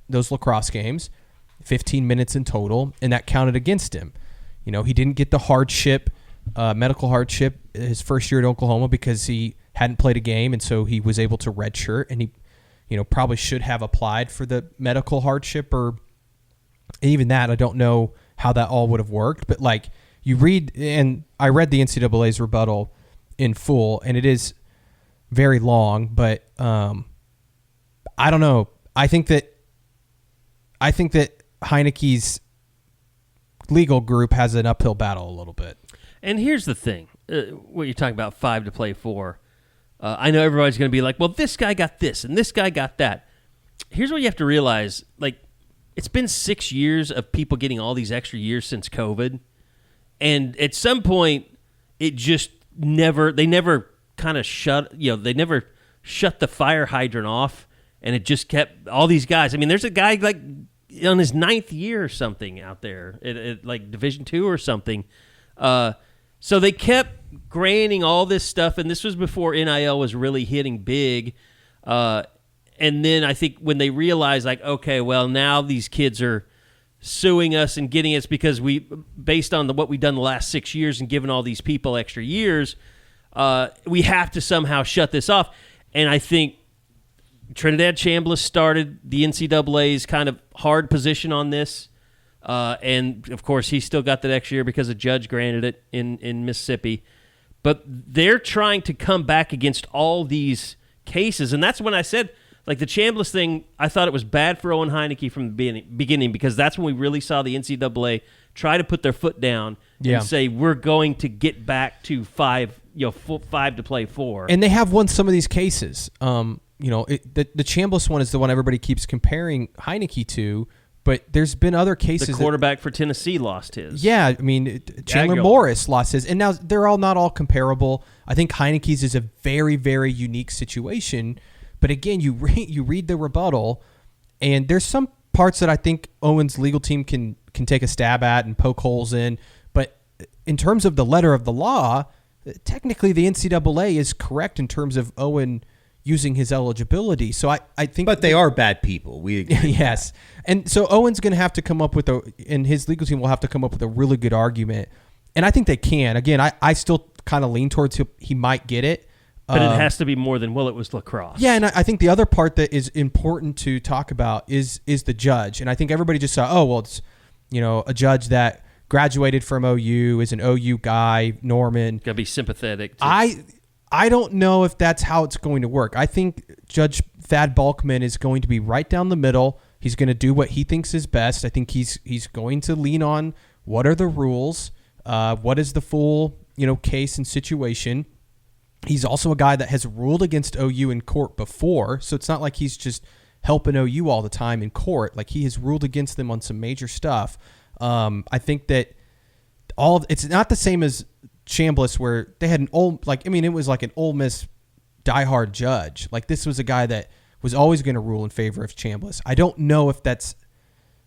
those lacrosse games, 15 minutes in total, and that counted against him. He didn't get the hardship, medical hardship, his first year at Oklahoma because he hadn't played a game, and so he was able to redshirt, and he probably should have applied for the medical hardship, or even that. I don't know how that all would have worked, but like you read, and I read the NCAA's rebuttal in full, and it is very long, but I don't know. I think that Heinecke's legal group has an uphill battle a little bit. And here's the thing: what you're talking about, 5 to play 4. I know everybody's going to be like, "Well, this guy got this, and this guy got that." Here's what you have to realize: like, it's been 6 years of people getting all these extra years since COVID, and at some point, it just never. They never kind of shut. They never shut the fire hydrant off, and it just kept all these guys. I mean, there's a guy like on his 9th year or something out there at like Division II or something. So they kept granting all this stuff, and this was before NIL was really hitting big. And then I think when they realized, like, okay, well, now these kids are suing us and getting us because we, based on what we've done the last 6 years and given all these people extra years, we have to somehow shut this off. And I think Trinidad Chambliss started the NCAA's kind of hard position on this. And, of course, he still got that extra year because a judge granted it in Mississippi. But they're trying to come back against all these cases. And that's when I said, like, the Chambliss thing, I thought it was bad for Owen Heinecke from the beginning because that's when we really saw the NCAA try to put their foot down and say, we're going to get back to 5 to play 4. And they have won some of these cases. The Chambliss one is the one everybody keeps comparing Heinecke to. But there's been other cases. The quarterback for Tennessee lost his. Yeah, I mean, Chandler Morris lost his. And now they're not all comparable. I think Heineke's is a very, very unique situation. But again, you read the rebuttal, and there's some parts that I think Owen's legal team can take a stab at and poke holes in. But in terms of the letter of the law, technically the NCAA is correct in terms of Owen using his eligibility. So I think... But they are bad people. We agree. Yes. And so Owen's going to have to come up with and his legal team will have to come up with a really good argument. And I think they can. Again, I still kind of lean towards he might get it. But it has to be more than, well, it was lacrosse. Yeah, and I think the other part that is important to talk about is the judge. And I think everybody just saw, oh, well, it's a judge that graduated from OU, is an OU guy, Norman. Got to be sympathetic. I don't know if that's how it's going to work. I think Judge Thad Balkman is going to be right down the middle. He's going to do what he thinks is best. I think he's going to lean on what are the rules, what is the full case and situation. He's also a guy that has ruled against OU in court before, so it's not like he's just helping OU all the time in court. Like, he has ruled against them on some major stuff. I think that it's not the same as Chambliss, where they had it was like an Ole Miss diehard judge. Like, this was a guy that was always going to rule in favor of Chambliss. I don't know if that's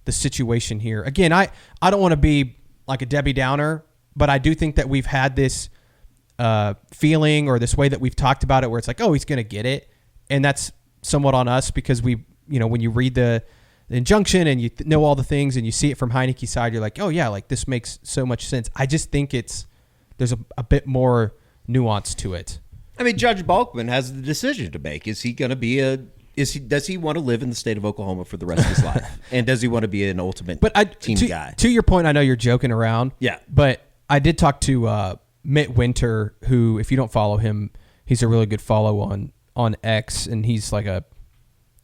the situation here. Again, I don't want to be like a Debbie Downer, but I do think that we've had this feeling, or this way that we've talked about it, where it's like, oh, he's going to get it. And that's somewhat on us because we, when you read the injunction and you know all the things and you see it from Heineke's side, you're like, oh yeah, like this makes so much sense. I just think there's a bit more nuance to it. I mean, Judge Balkman has the decision to make. Is he going to be does he want to live in the state of Oklahoma for the rest of his life? And does he want to be an ultimate team guy? To your point, I know you're joking around. Yeah. But I did talk to Mitt Winter, who, if you don't follow him, he's a really good follow on X, and he's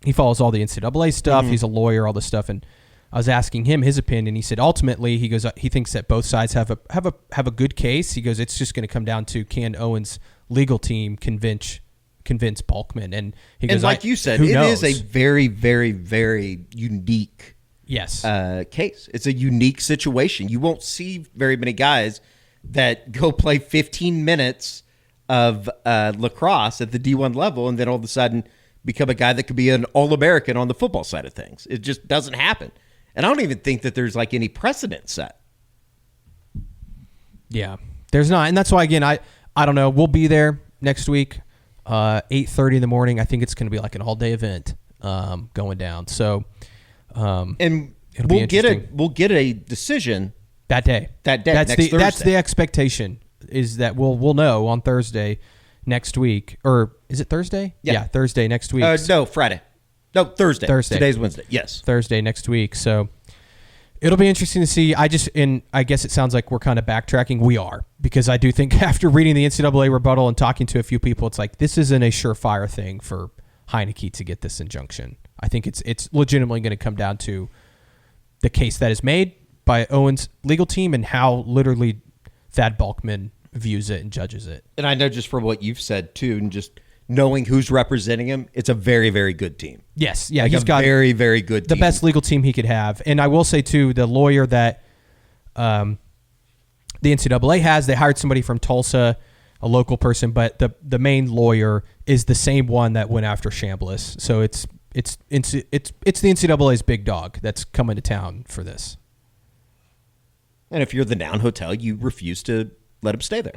he follows all the NCAA stuff. Mm-hmm. He's a lawyer, all this stuff, and I was asking him his opinion. He said ultimately he thinks that both sides have a good case. He goes, it's just going to come down to, can Owen's legal team convince Balkman, and he goes, and like you said, it is a very, very, very unique case. It's a unique situation. You won't see very many guys that go play 15 minutes of lacrosse at the D1 level and then all of a sudden become a guy that could be an All-American on the football side of things. It just doesn't happen. And I don't even think that there's like any precedent set. Yeah, there's not. And that's why, again, I don't know. We'll be there next week, 8:30 in the morning. I think it's going to be like an all-day event going down. So, and we'll get a decision that day. That's Thursday. That's the expectation, is that we'll know on Thursday next week. Or is it Thursday? Yeah, Thursday next week. No, Friday. No, Thursday. Thursday. Today's Wednesday. Yes. Thursday next week. So it'll be interesting to see. I guess it sounds like we're kind of backtracking. We are, because I do think after reading the NCAA rebuttal and talking to a few people, it's like this isn't a surefire thing for Heinecke to get this injunction. I think it's legitimately going to come down to the case that is made by Owen's legal team and how literally Thad Balkman views it and judges it. And I know just from what you've said too, and just knowing who's representing him, it's a very, very good team. Yes, yeah, like he's got very, very good the team. best legal team he could have. And I will say too, the lawyer that the NCAA has, they hired somebody from Tulsa, a local person, but the main lawyer is the same one that went after Chambliss. So it's the NCAA's big dog that's coming to town for this. And if you're the Noun Hotel, you refuse to let him stay there.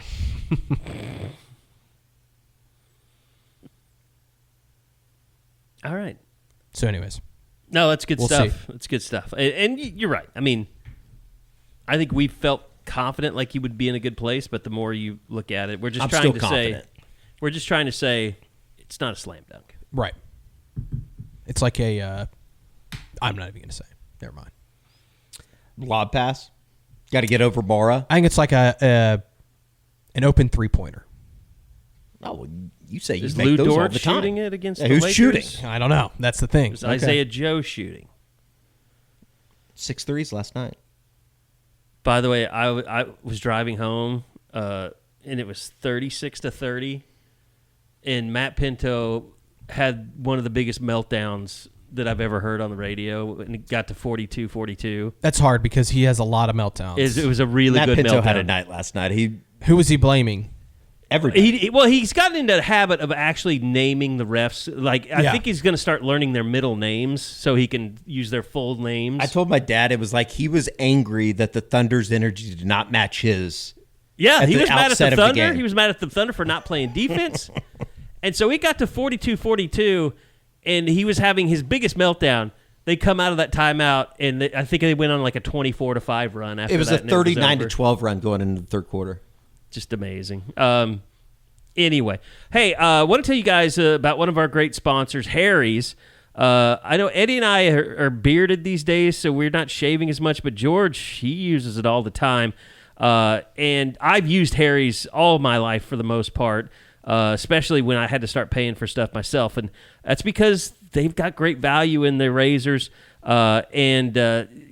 All right. So anyways. No, that's good We'll stuff. see. That's good stuff. And you're right. I mean, I think we felt confident like he would be in a good place, but the more you look at it, we're just trying to say it's not a slam dunk. Right. It's like a I'm not even going to say. Never mind. Lob pass. Got to get over Mara. I think it's like an open three-pointer. Oh, well, you say you Is make Lou those all Dort the time. shooting it against the who's Lakers? shooting? I don't know. That's the thing. It was Isaiah Joe shooting. 6 threes last night. By the way, I was driving home, and it was 36-30, and Matt Pinto had one of the biggest meltdowns that I've ever heard on the radio, and it got to 42-42. That's hard because he has a lot of meltdowns. It was a really Matt good Pinto meltdown. had a night last night. Who was he blaming? Everybody. He's gotten into the habit of actually naming the refs. I think he's going to start learning their middle names so he can use their full names. I told my dad it was like he was angry that the Thunder's energy did not match his. Yeah, he was mad at the Thunder. game. He was mad at the Thunder for not playing defense. And so he got to 42-42, and he was having his biggest meltdown. They come out of that timeout, and I think they went on like a 24-5 run after that. It was a and it was 39-12 run going into the third quarter. Just amazing. Anyway, hey, I want to tell you guys about one of our great sponsors, Harry's. I know Eddie and I are bearded these days, so we're not shaving as much, but George, he uses it all the time. And I've used Harry's all my life for the most part, especially when I had to start paying for stuff myself. And that's because they've got great value in their razors and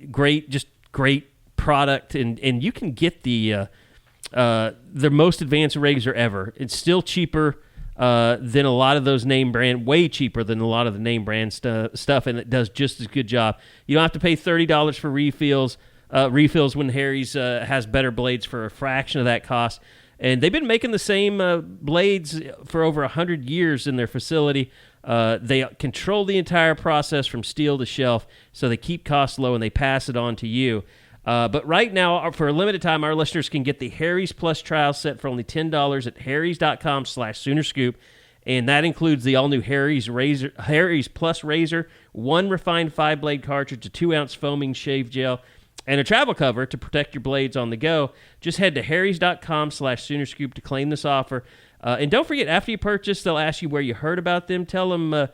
great product. And you can get their most advanced razor ever. It's still cheaper than a lot of those name brand, way cheaper than a lot of the name brand stuff, and it does just as good job. You don't have to pay $30 for refills when Harry's has better blades for a fraction of that cost. And they've been making the same blades for over 100 years in their facility. They control the entire process from steel to shelf, so they keep costs low and they pass it on to you. But right now, for a limited time, our listeners can get the Harry's Plus trial set for only $10 at harrys.com/Soonerscoop. And that includes the all-new Harry's Plus razor, 1 refined 5-blade cartridge, a 2-ounce foaming shave gel, and a travel cover to protect your blades on the go. Just head to harrys.com/Soonerscoop to claim this offer. And don't forget, after you purchase, they'll ask you where you heard about them. Tell them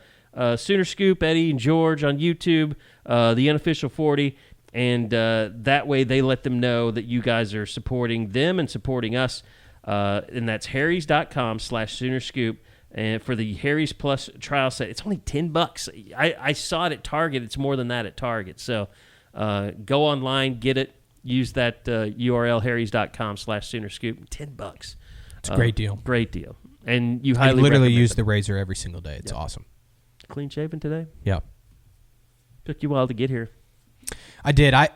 Sooner Scoop, Eddie and George on YouTube, the Unofficial 40. And that way they let them know that you guys are supporting them and supporting us. And that's harrys.com/Soonerscoop. And for the Harry's Plus trial set, it's only $10. I saw it at Target. It's more than that at Target. So go online, get it. Use that URL, harrys.com/Soonerscoop. $10. It's a great deal. Great deal. And you I highly literally recommend use it. the razor every single day. It's awesome. Clean shaven today? Yeah. Took you a while to get here. I did. I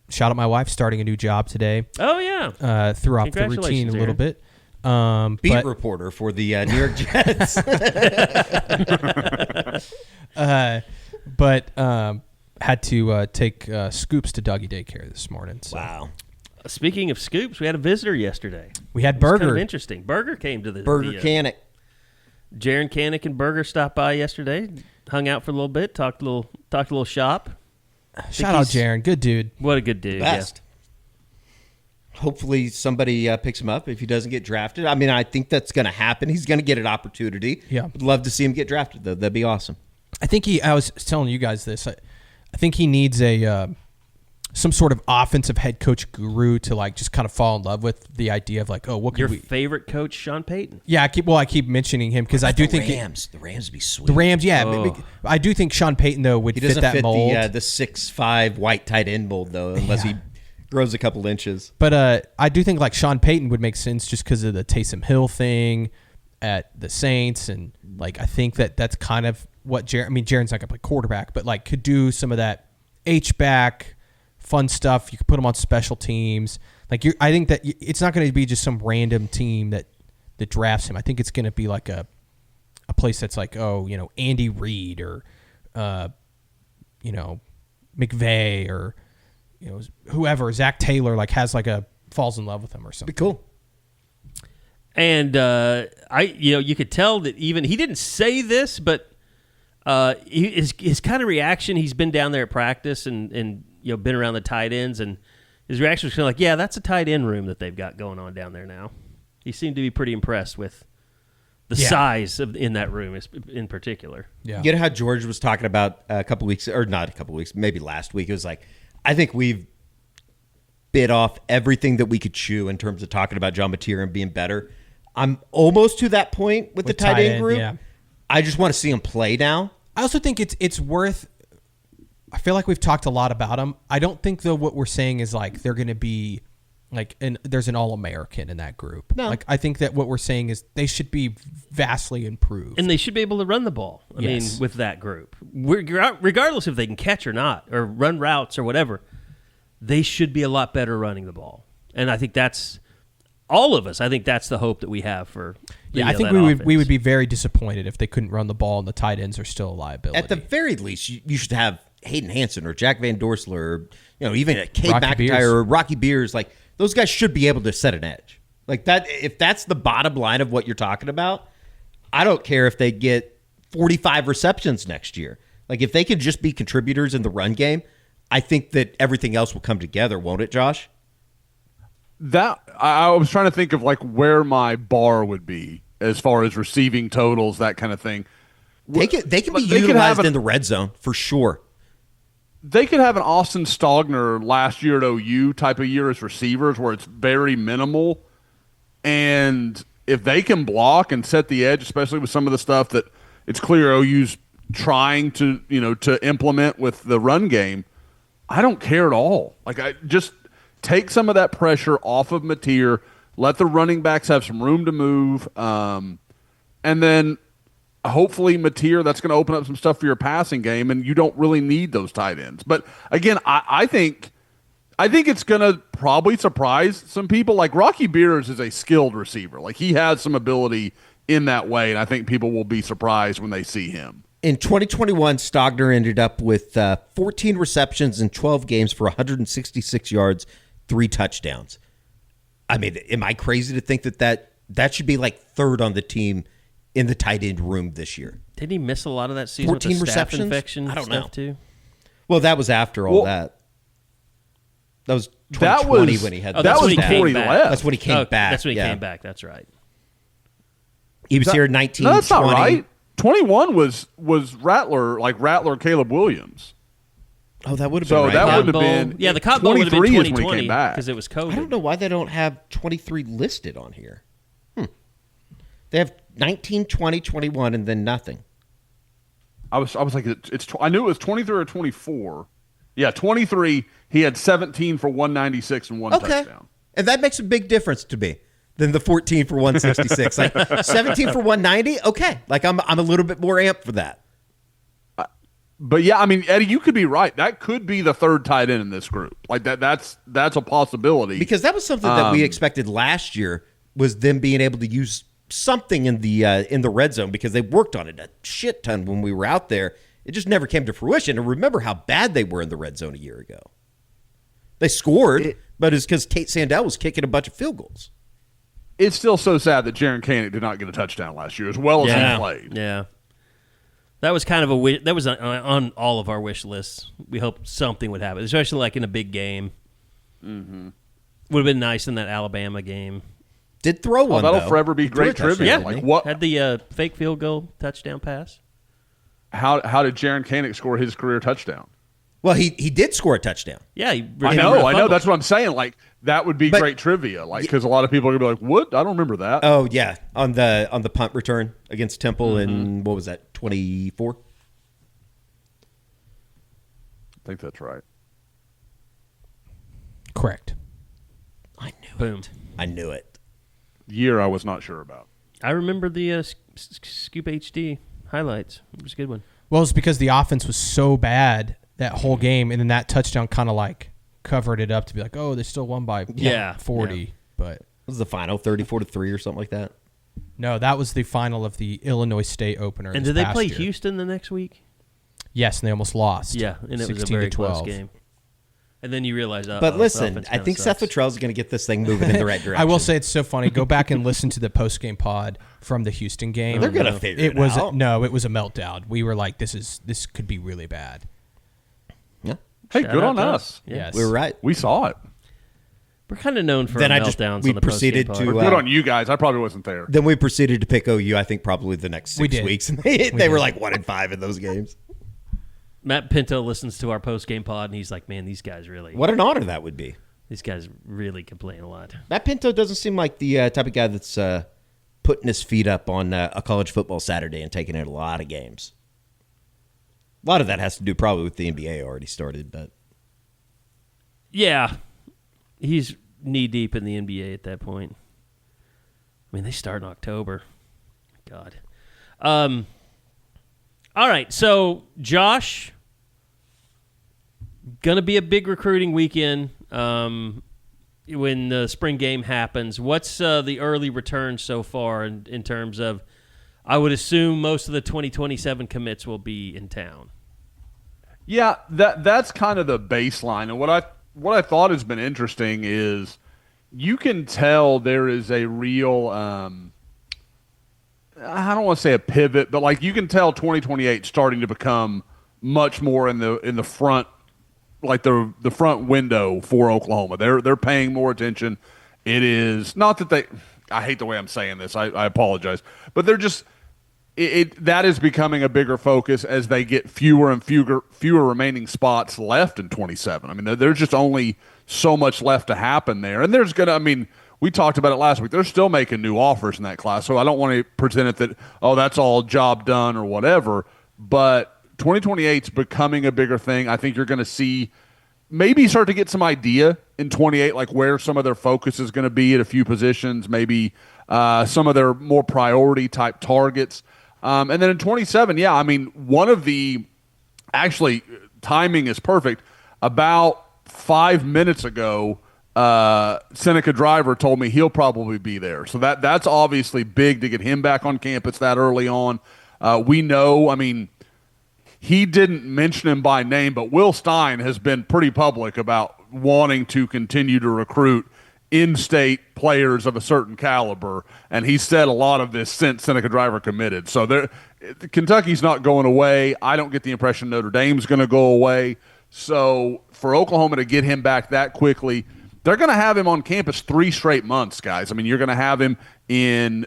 shout out my wife starting a new job today. Oh, yeah. Threw off the routine a little bit. Beat reporter for the New York Jets. But had to take Scoops to doggy daycare this morning. So. Wow. Speaking of Scoops, we had a visitor yesterday. We had Burger. Kind of interesting. Burger came to the Burger Canic. Jaron Canic and Burger stopped by yesterday, hung out for a little bit, talked a little shop. Shout out Jaron, good dude. What a good dude. Best. Yeah. Hopefully somebody picks him up if he doesn't get drafted. I mean, I think that's going to happen. He's going to get an opportunity. Yeah. Would love to see him get drafted, though. That'd be awesome. I think I was telling you guys this. I think he needs some sort of offensive head coach guru to like just kind of fall in love with the idea of like, what could your favorite coach, Sean Payton? Yeah, I keep mentioning him because I do think the Rams would be sweet. The Rams, yeah. I do think Sean Payton though would fit that mold. The 6'5" white tight end mold though, unless he grows a couple inches. But I do think like Sean Payton would make sense just because of the Taysom Hill thing at the Saints, and like I think that's kind of what Jaron's not gonna play quarterback, but like could do some of that H-back fun stuff. You could put him on special teams. Like I think that it's not going to be just some random team that drafts him. I think it's going to be like a place that's like, Andy Reid or McVay or whoever, Zach Taylor, like has like falls in love with him or something. Be cool. And you could tell that even he didn't say this, but his kind of reaction. He's been down there at practice and been around the tight ends, and his reaction was kind of like, yeah, that's a tight end room that they've got going on down there now. He seemed to be pretty impressed with the size in that room in particular. Yeah. You know how George was talking about maybe last week. It was like, I think we've bit off everything that we could chew in terms of talking about John Mateer and being better. I'm almost to that point with the tight end group. Yeah. I just want to see him play now. I also think it's worth. I feel like we've talked a lot about him. I don't think though what we're saying is like they're going to be like there's an All-American in that group. No. Like I think that what we're saying is they should be vastly improved, and they should be able to run the ball. I mean, with that group, regardless if they can catch or not, or run routes or whatever, they should be a lot better running the ball. And I think that's all of us. I think that's the hope that we have for. I think we would be very disappointed if they couldn't run the ball and the tight ends are still a liability. At the very least, you should have Hayden Hansen or Jack Van Dorsler, or even Cade Rocky McIntyre Beers. or Rocky Beers. Like those guys should be able to set an edge. Like that. If that's the bottom line of what you're talking about, I don't care if they get 45 receptions next year. Like if they can just be contributors in the run game, I think that everything else will come together, won't it, Josh? That I was trying to think of like where my bar would be as far as receiving totals, that kind of thing. They can be utilized in the red zone for sure. They could have an Austin Stogner last year at OU type of year as receivers where it's very minimal. And if they can block and set the edge, especially with some of the stuff that it's clear OU's trying to implement with the run game, I don't care at all. Like I just take some of that pressure off of Mateer, let the running backs have some room to move, and then hopefully Mateer, that's going to open up some stuff for your passing game, and you don't really need those tight ends. But again, I think it's going to probably surprise some people. Like Rocky Beers is a skilled receiver. Like he has some ability in that way, and I think people will be surprised when they see him. In 2021, Stogner ended up with 14 receptions in 12 games for 166 yards, 3 touchdowns. I mean, am I crazy to think that should be like third on the team in the tight end room this year? Didn't he miss a lot of that season 14 with the staph receptions? infection? I don't know. Too? Well, that was after all that. That was 2020 when he had that was before he left. That's when he came back. That's when he came back. That's right. He was here in 19. No, that's not right. 21 was Rattler Caleb Williams. Oh, that would have been so right. that would have been the Cotton Bowl would have been 2020 because it was COVID. I don't know why they don't have 23 listed on here. They have 19, 20, 21, and then nothing. I was like, I knew it was 23 or 24. Yeah, 23. He had 17 for 196 and one touchdown. And that makes a big difference to me than the 14 for 166. Like 17 for 190. Okay, like I'm a little bit more amped for that. But yeah, I mean, Eddie, you could be right. That could be the third tight end in this group. Like that's a possibility because that was something that we expected last year. was them being able to use something in the red zone because they worked on it a shit ton when we were out there. It just never came to fruition. And remember how bad they were in the red zone a year ago. They scored, but it's because Tate Sandell was kicking a bunch of field goals. It's still so sad that Jaron Koenig did not get a touchdown last year as well as he played. Yeah. That was kind of that was on all of our wish lists. We hoped something would happen, especially like in a big game. Mm-hmm. Would have been nice in that Alabama game. Did throw one, that'll though. forever be great trivia. Yeah, like what had the fake field goal touchdown pass. How did Jaron Koenig score his career touchdown? Well, he did score a touchdown. Yeah, I know. That's what I'm saying. Like that would be great trivia. Like because a lot of people are gonna be like, "What? I don't remember that." Oh yeah, on the punt return against Temple in what was that 24? I think that's right. Correct. I knew Boom. it. I knew it. Year I was not sure about. I remember the Scoop HD highlights. It was a good one. Well, it's because the offense was so bad that whole game, and then that touchdown kind of like covered it up to be like, oh, they still won by 40. Yeah. But what was the final 34-3 or something like that? No, that was the final of the Illinois State opener. And did they play Houston the next week? Yes, and they almost lost. Yeah, and it was a very close game. And then you realize, but listen, I think Seth Luttrell is going to get this thing moving in the right direction. I will say it's so funny. Go back and listen to the post-game pod from the Houston game. They're going to figure it out. No, it was a meltdown. We were like, this could be really bad. Yeah. Hey, good on us. Yes. We were right. We saw it. We're kind of known for our meltdowns on the proceeded post-game to pod. Good on you guys. I probably wasn't there. Then we proceeded to pick OU, I think, probably the next 6 weeks. And they were like 1-5 in those games. Matt Pinto listens to our post-game pod, and he's like, man, these guys really... What an honor that would be. These guys really complain a lot. Matt Pinto doesn't seem like the type of guy that's putting his feet up on a college football Saturday and taking in a lot of games. A lot of that has to do probably with the NBA already started, but... Yeah. He's knee-deep in the NBA at that point. I mean, they start in October. God. All right, so Josh, gonna be a big recruiting weekend when the spring game happens. What's the early return so far in terms of? I would assume most of the 2027 commits will be in town. Yeah, that's kind of the baseline, and what I thought has been interesting is you can tell there is a real. I don't want to say a pivot, but like you can tell 2028 starting to become much more in the front, like the front window for Oklahoma. They're paying more attention. It is not that they. I hate the way I'm saying this. I apologize, but they're just that is becoming a bigger focus as they get fewer and fewer remaining spots left in 27. I mean, there's just only so much left to happen there, and there's gonna. I mean. We talked about it last week. They're still making new offers in that class, so I don't want to pretend that, that's all job done or whatever. But 2028 is becoming a bigger thing. I think you're going to see maybe start to get some idea in 28, like where some of their focus is going to be at a few positions, maybe some of their more priority-type targets. And then in 27, yeah, I mean, one of the – actually, timing is perfect. About 5 minutes ago – Seneca Driver told me he'll probably be there. So that's obviously big to get him back on campus that early on. We know, I mean, he didn't mention him by name, but Will Stein has been pretty public about wanting to continue to recruit in-state players of a certain caliber, and he said a lot of this since Seneca Driver committed. So Kentucky's not going away. I don't get the impression Notre Dame's going to go away. So for Oklahoma to get him back that quickly – they're going to have him on campus 3 straight months, guys. I mean, you're going to have him they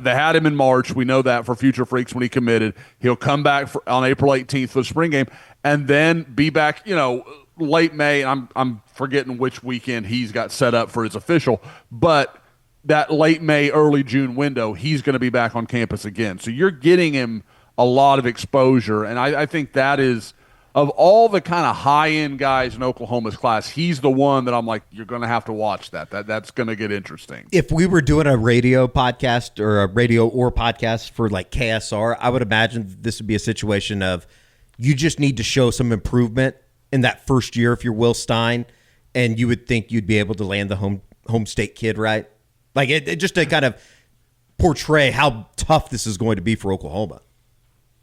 had him in March. We know that for Future Freaks when he committed. He'll come back on April 18th for the spring game and then be back, late May. I'm forgetting which weekend he's got set up for his official, but that late May, early June window, he's going to be back on campus again. So you're getting him a lot of exposure, and I think that is – of all the kind of high-end guys in Oklahoma's class, he's the one that I'm like, you're going to have to watch that. That's going to get interesting. If we were doing a radio podcast for like KSR, I would imagine this would be a situation of you just need to show some improvement in that first year if you're Will Stein, and you would think you'd be able to land the home state kid, right? Like it just to kind of portray how tough this is going to be for Oklahoma.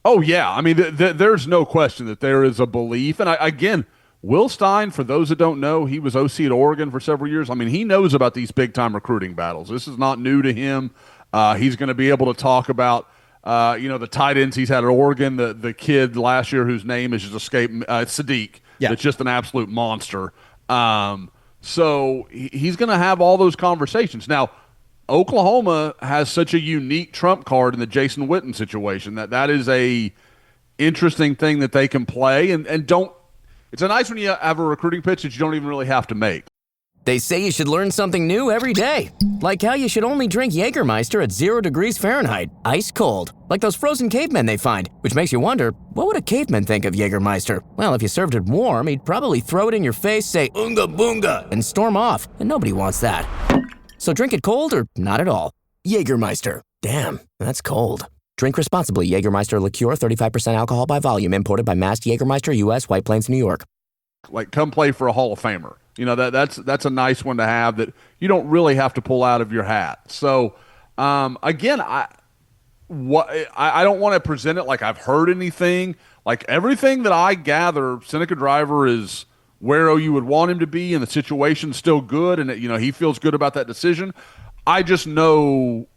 Oh, yeah. I mean, there's no question that there is a belief. And again, Will Stein, for those that don't know, he was OC at Oregon for several years. I mean, he knows about these big-time recruiting battles. This is not new to him. He's going to be able to talk about, the tight ends he's had at Oregon, the kid last year whose name is just escaped, Sadiq. Yeah. It's just an absolute monster. So he's going to have all those conversations. Now, Oklahoma has such a unique trump card in the Jason Witten situation that is a interesting thing that they can play and don't. It's a nice when you have a recruiting pitch that you don't even really have to make. They say you should learn something new every day. Like how you should only drink Jägermeister at 0 degrees Fahrenheit, ice cold. Like those frozen cavemen they find, which makes you wonder, what would a caveman think of Jägermeister? Well, if you served it warm, he'd probably throw it in your face, say, "Unga boonga," and storm off. And nobody wants that. So drink it cold or not at all. Jägermeister. Damn, that's cold. Drink responsibly. Jägermeister liqueur, 35% alcohol by volume, imported by Mast Jägermeister, U.S., White Plains, New York. Like, come play for a Hall of Famer. That's a nice one to have that you don't really have to pull out of your hat. So, again, I don't want to present it like I've heard anything. Like, everything that I gather, Seneca Driver is where OU would want him to be, and the situation's still good, and he feels good about that decision. I just know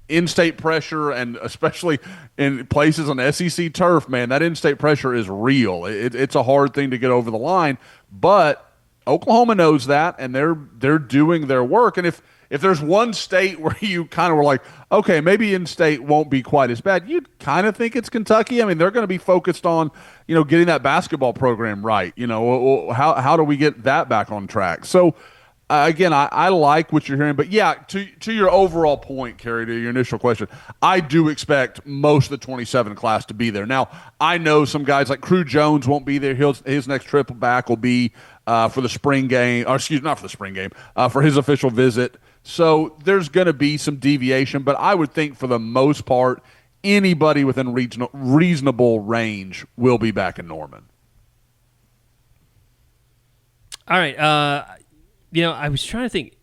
in-state pressure, and especially in places on SEC turf, man, that in-state pressure is real. It's a hard thing to get over the line, but Oklahoma knows that, and they're doing their work. And if there's one state where you kind of were like, okay, maybe in-state won't be quite as bad, you'd kind of think it's Kentucky. I mean, they're going to be focused on, getting that basketball program right. How do we get that back on track? So, again, I like what you're hearing. But, yeah, to your overall point, Kerry, to your initial question, I do expect most of the 27 class to be there. Now, I know some guys like Crew Jones won't be there. His next trip back will be for the spring game, or not for the spring game, for his official visit. So there's going to be some deviation, but I would think for the most part, anybody within reasonable range will be back in Norman. All right. I was trying to think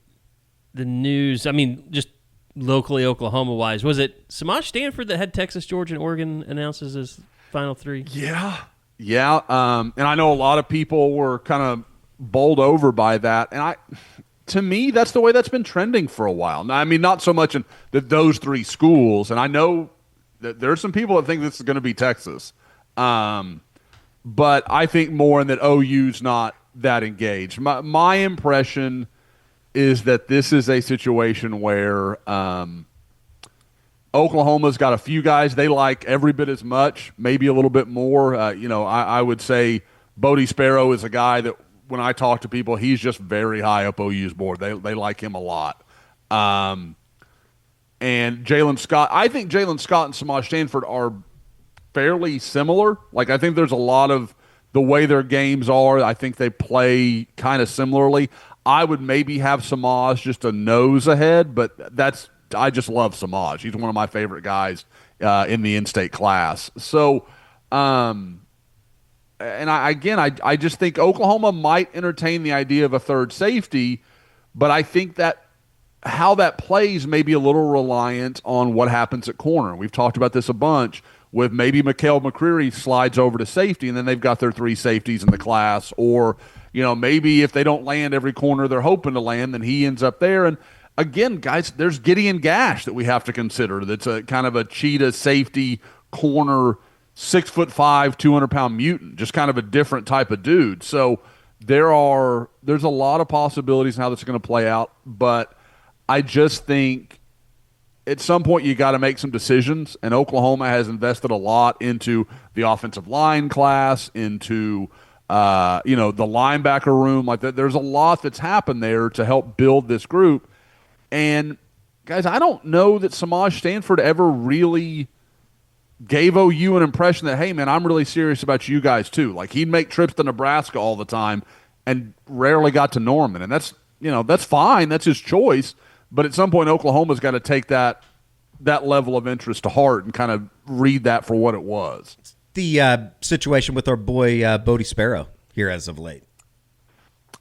the news. I mean, just locally, Oklahoma-wise. Was it Samaj Stanford that had Texas, Georgia, and Oregon announced as his final three? Yeah. And I know a lot of people were kind of bowled over by that. And to me, that's the way that's been trending for a while. Now, I mean, not so much in those three schools. And I know that there are some people that think this is going to be Texas. But I think more in that OU's not that engaged. My impression is that this is a situation where Oklahoma's got a few guys they like every bit as much, maybe a little bit more. I would say Bodie Sparrow is a guy that when I talk to people, he's just very high up OU's board. They like him a lot. And Jalen Scott, I think Jalen Scott and Samaj Stanford are fairly similar. Like, I think there's a lot of the way their games are. I think they play kind of similarly. I would maybe have Samaj just a nose ahead, but I just love Samaj. He's one of my favorite guys in the in-state class. So, I just think Oklahoma might entertain the idea of a third safety, but I think that how that plays may be a little reliant on what happens at corner. We've talked about this a bunch with maybe Mikael McCreary slides over to safety and then they've got their three safeties in the class, or, maybe if they don't land every corner they're hoping to land, then he ends up there. And again, guys, there's Gideon Gash that we have to consider. That's a kind of a cheetah safety corner, 6'5", 200-pound mutant, just kind of a different type of dude. So there's a lot of possibilities in how this is going to play out, but I just think at some point you got to make some decisions, and Oklahoma has invested a lot into the offensive line class, into the linebacker room. Like that, there's a lot that's happened there to help build this group. And guys, I don't know that Samaj Stanford ever really gave OU an impression that, hey man, I'm really serious about you guys too. Like, he'd make trips to Nebraska all the time and rarely got to Norman, and that's fine. That's his choice. But at some point, Oklahoma's got to take that level of interest to heart and kind of read that for what it was. The situation with our boy Bodie Sparrow here as of late.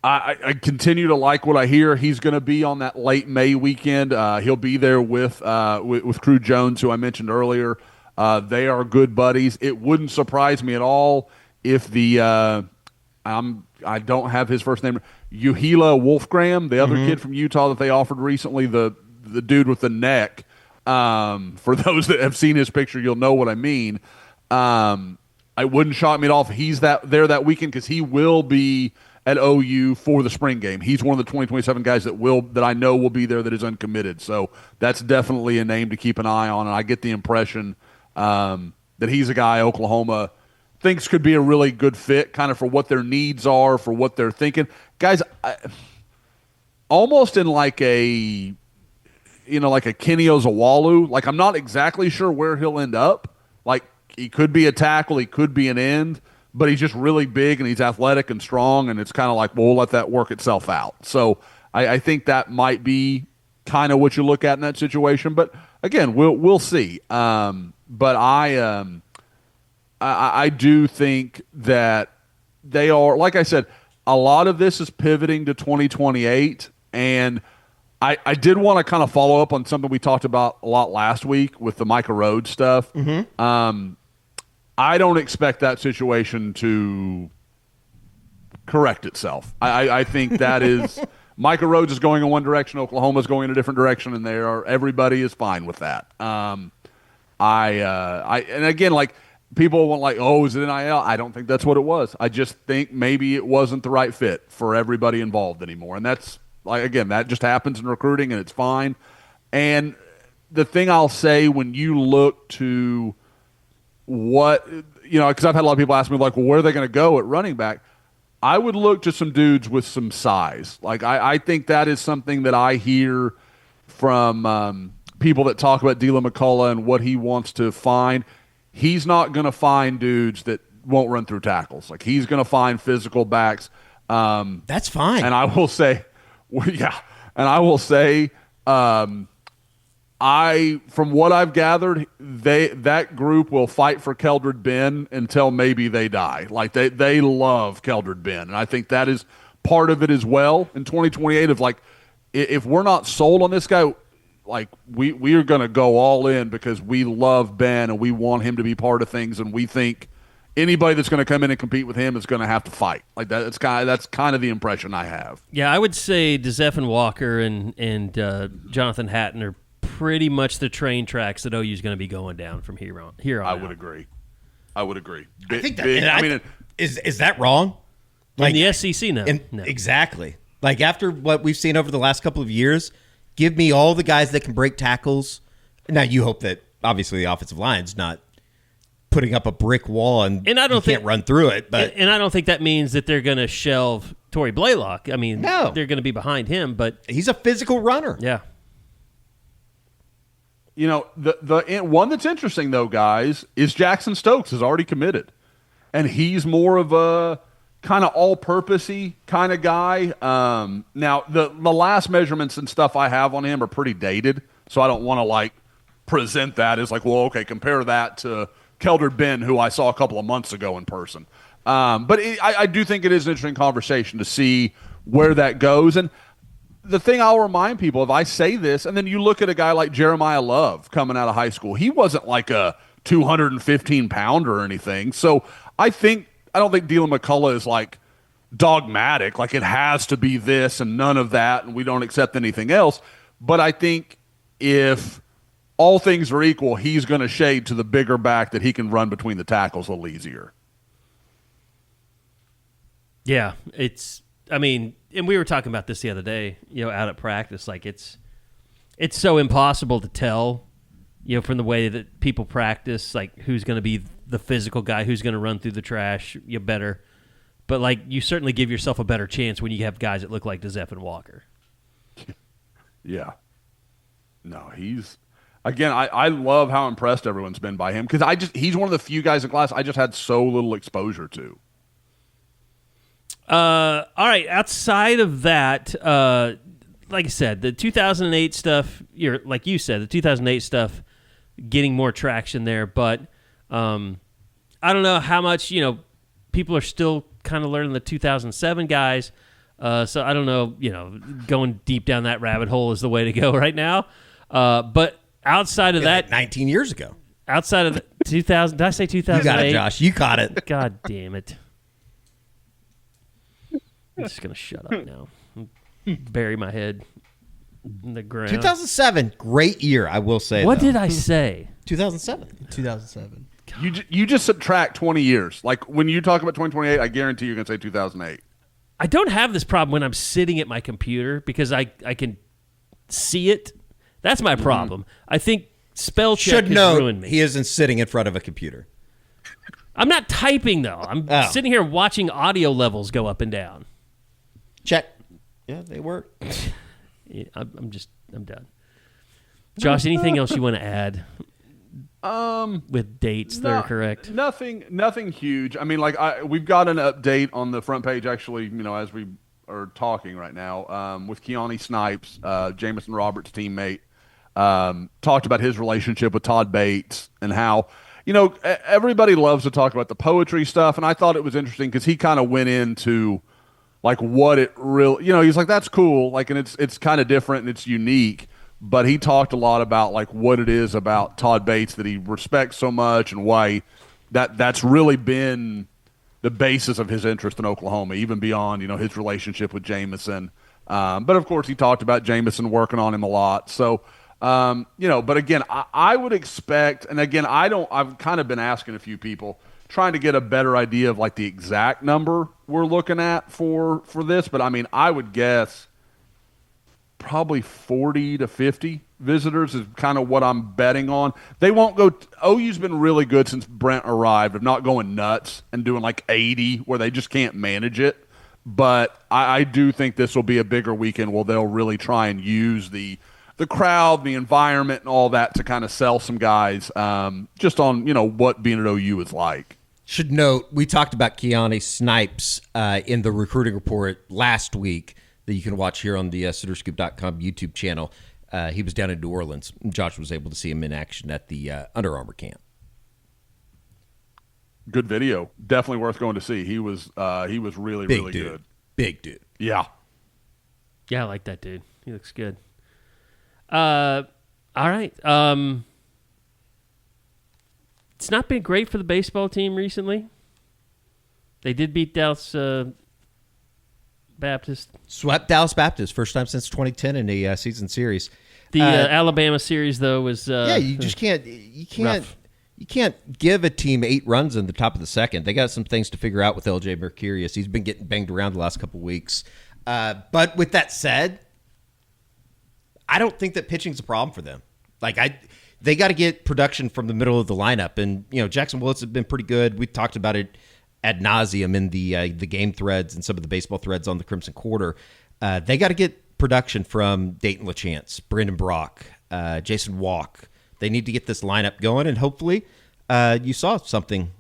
I continue to like what I hear. He's going to be on that late May weekend. He'll be there with Crew Jones, who I mentioned earlier. They are good buddies. It wouldn't surprise me at all if I don't have his first name, Uhila Wolfgram, the other kid from Utah that they offered recently, the dude with the neck. For those that have seen his picture, you'll know what I mean. It wouldn't shock me at all if he's there that weekend, because he will be at OU for the spring game. He's one of the 2027 guys that I know will be there that is uncommitted. So that's definitely a name to keep an eye on. And I get the impression that he's a guy Oklahoma thinks could be a really good fit, kind of for what their needs are, for what they're thinking. Guys, almost in like a Kenny Ozawalu. Like, I'm not exactly sure where he'll end up. Like, he could be a tackle, he could be an end, but he's just really big and he's athletic and strong, and it's kind of like, well, we'll let that work itself out. So I think that might be kind of what you look at in that situation. But again, we'll see. But I do think that they are, like I said, a lot of this is pivoting to 2028, and I did want to kind of follow up on something we talked about a lot last week with the Micah Rhodes stuff. I don't expect that situation to correct itself. I think that is Micah Rhodes is going in one direction, Oklahoma's going in a different direction, and everybody is fine with that. And again, like, people want, like, oh, is it NIL? I don't think that's what it was. I just think maybe it wasn't the right fit for everybody involved anymore. And that's, like, again, that just happens in recruiting, and it's fine. And the thing I'll say, when you look to what, because I've had a lot of people ask me, like, well, where are they going to go at running back? I would look to some dudes with some size. Like, I think that is something that I hear from people that talk about Dylan McCullough and what he wants to find. He's not going to find dudes that won't run through tackles. Like, he's going to find physical backs. That's fine. And I will say, from what I've gathered, that group will fight for Keldred Ben until maybe they die. Like, they love Keldred Ben, and I think that is part of it as well in 2028. Of, like, if we're not sold on this guy, like, we are going to go all in because we love Ben and we want him to be part of things, and we think anybody that's going to come in and compete with him is going to have to fight. Like, that's kind of the impression I have. Yeah, I would say DeZephan Walker and Jonathan Hatton are pretty much the train tracks that OU is going to be going down from here on. I would agree. I think that. Is that wrong? Like, in the SEC now. No. Exactly. Like, after what we've seen over the last couple of years, give me all the guys that can break tackles. Now, you hope that obviously the offensive line's not putting up a brick wall and I don't can't run through it. But and I don't think that means that they're going to shelve Torrey Blaylock. I mean, no, they're going to be behind him, but he's a physical runner. Yeah. The one that's interesting, though, guys, is Jackson Stokes is already committed. And he's more of a kind of all-purposey kind of guy. Now, the last measurements and stuff I have on him are pretty dated, so I don't want to, like, present that as, like, well, okay, compare that to Keldred Ben, who I saw a couple of months ago in person. But I do think it is an interesting conversation to see where that goes. And the thing I'll remind people, if I say this, and then you look at a guy like Jeremiah Love coming out of high school, he wasn't like a 215-pounder or anything. So I don't think Dylan McCullough is, like, dogmatic, like it has to be this and none of that, and we don't accept anything else. But I think if all things are equal, he's going to shade to the bigger back that he can run between the tackles a little easier. Yeah, and we were talking about this the other day, out at practice. Like, it's so impossible to tell, from the way that people practice, like, who's going to be the physical guy, who's going to run through the trash better. But, like, you certainly give yourself a better chance when you have guys that look like DeZephan Walker. Yeah. No, again, I love how impressed everyone's been by him, because he's one of the few guys in class I just had so little exposure to. All right, outside of that, like I said, the 2008 stuff, like you said, the 2008 stuff getting more traction there, but I don't know how much, people are still kind of learning the 2007 guys. So I don't know, going deep down that rabbit hole is the way to go right now. But outside of that, 19 years ago. Outside of 2000, did I say 2008? You got it, Josh. You caught it. God damn it. I'm just going to shut up now. Bury my head in the ground. 2007, great year, I will say. What did I say? 2007. 2007. You just subtract 20 years. Like when you talk about 2028, I guarantee you're going to say 2008. I don't have this problem when I'm sitting at my computer because I can see it. That's my problem. I think spell check has ruined me. He isn't sitting in front of a computer. I'm not typing, though. I'm sitting here watching audio levels go up and down. Check. Yeah, they work. Yeah, I'm done. Josh, anything else you want to add? With dates that are correct. Nothing huge. I mean, we've got an update on the front page actually, as we are talking right now, with Keone Snipes, Jamison Roberts' teammate, talked about his relationship with Todd Bates and how, everybody loves to talk about the poetry stuff, and I thought it was interesting because he kind of went into what it really, he's like, that's cool, and it's kind of different and it's unique. But he talked a lot about what it is about Todd Bates that he respects so much and why that's really been the basis of his interest in Oklahoma, even beyond, his relationship with Jamison. But of course he talked about Jamison working on him a lot. So, but again, I would expect, and again, I've kind of been asking a few people trying to get a better idea of the exact number we're looking at for this. But I mean, I would guess probably 40 to 50 visitors is kind of what I'm betting on. They won't go. OU's been really good since Brent arrived of not going nuts and doing 80 where they just can't manage it. But I do think this will be a bigger weekend where they'll really try and use the crowd, the environment, and all that to kind of sell some guys just on, what being at OU is like. Should note, we talked about Keone Snipes in the recruiting report last week that you can watch here on the SoonerScoop.com YouTube channel. He was down in New Orleans. Josh was able to see him in action at the Under Armour camp. Good video. Definitely worth going to see. He was really, Big really dude. good. Big dude. Yeah. Yeah, I like that dude. He looks good. All right. It's not been great for the baseball team recently. They did beat Dallas Baptist. Swept Dallas Baptist. First time since 2010 in a season series. The Alabama series, though, was you just can't give a team 8 runs in the top of the second. They got some things to figure out with LJ Mercurius. He's been getting banged around the last couple weeks. But with that said, I don't think that pitching's a problem for them. They got to get production from the middle of the lineup, and Jackson Willis has been pretty good. We talked about it ad nauseum in the game threads and some of the baseball threads on the Crimson Quarter. They got to get production from Dayton LaChance, Brandon Brock, Jason Walk. They need to get this lineup going, and hopefully you saw something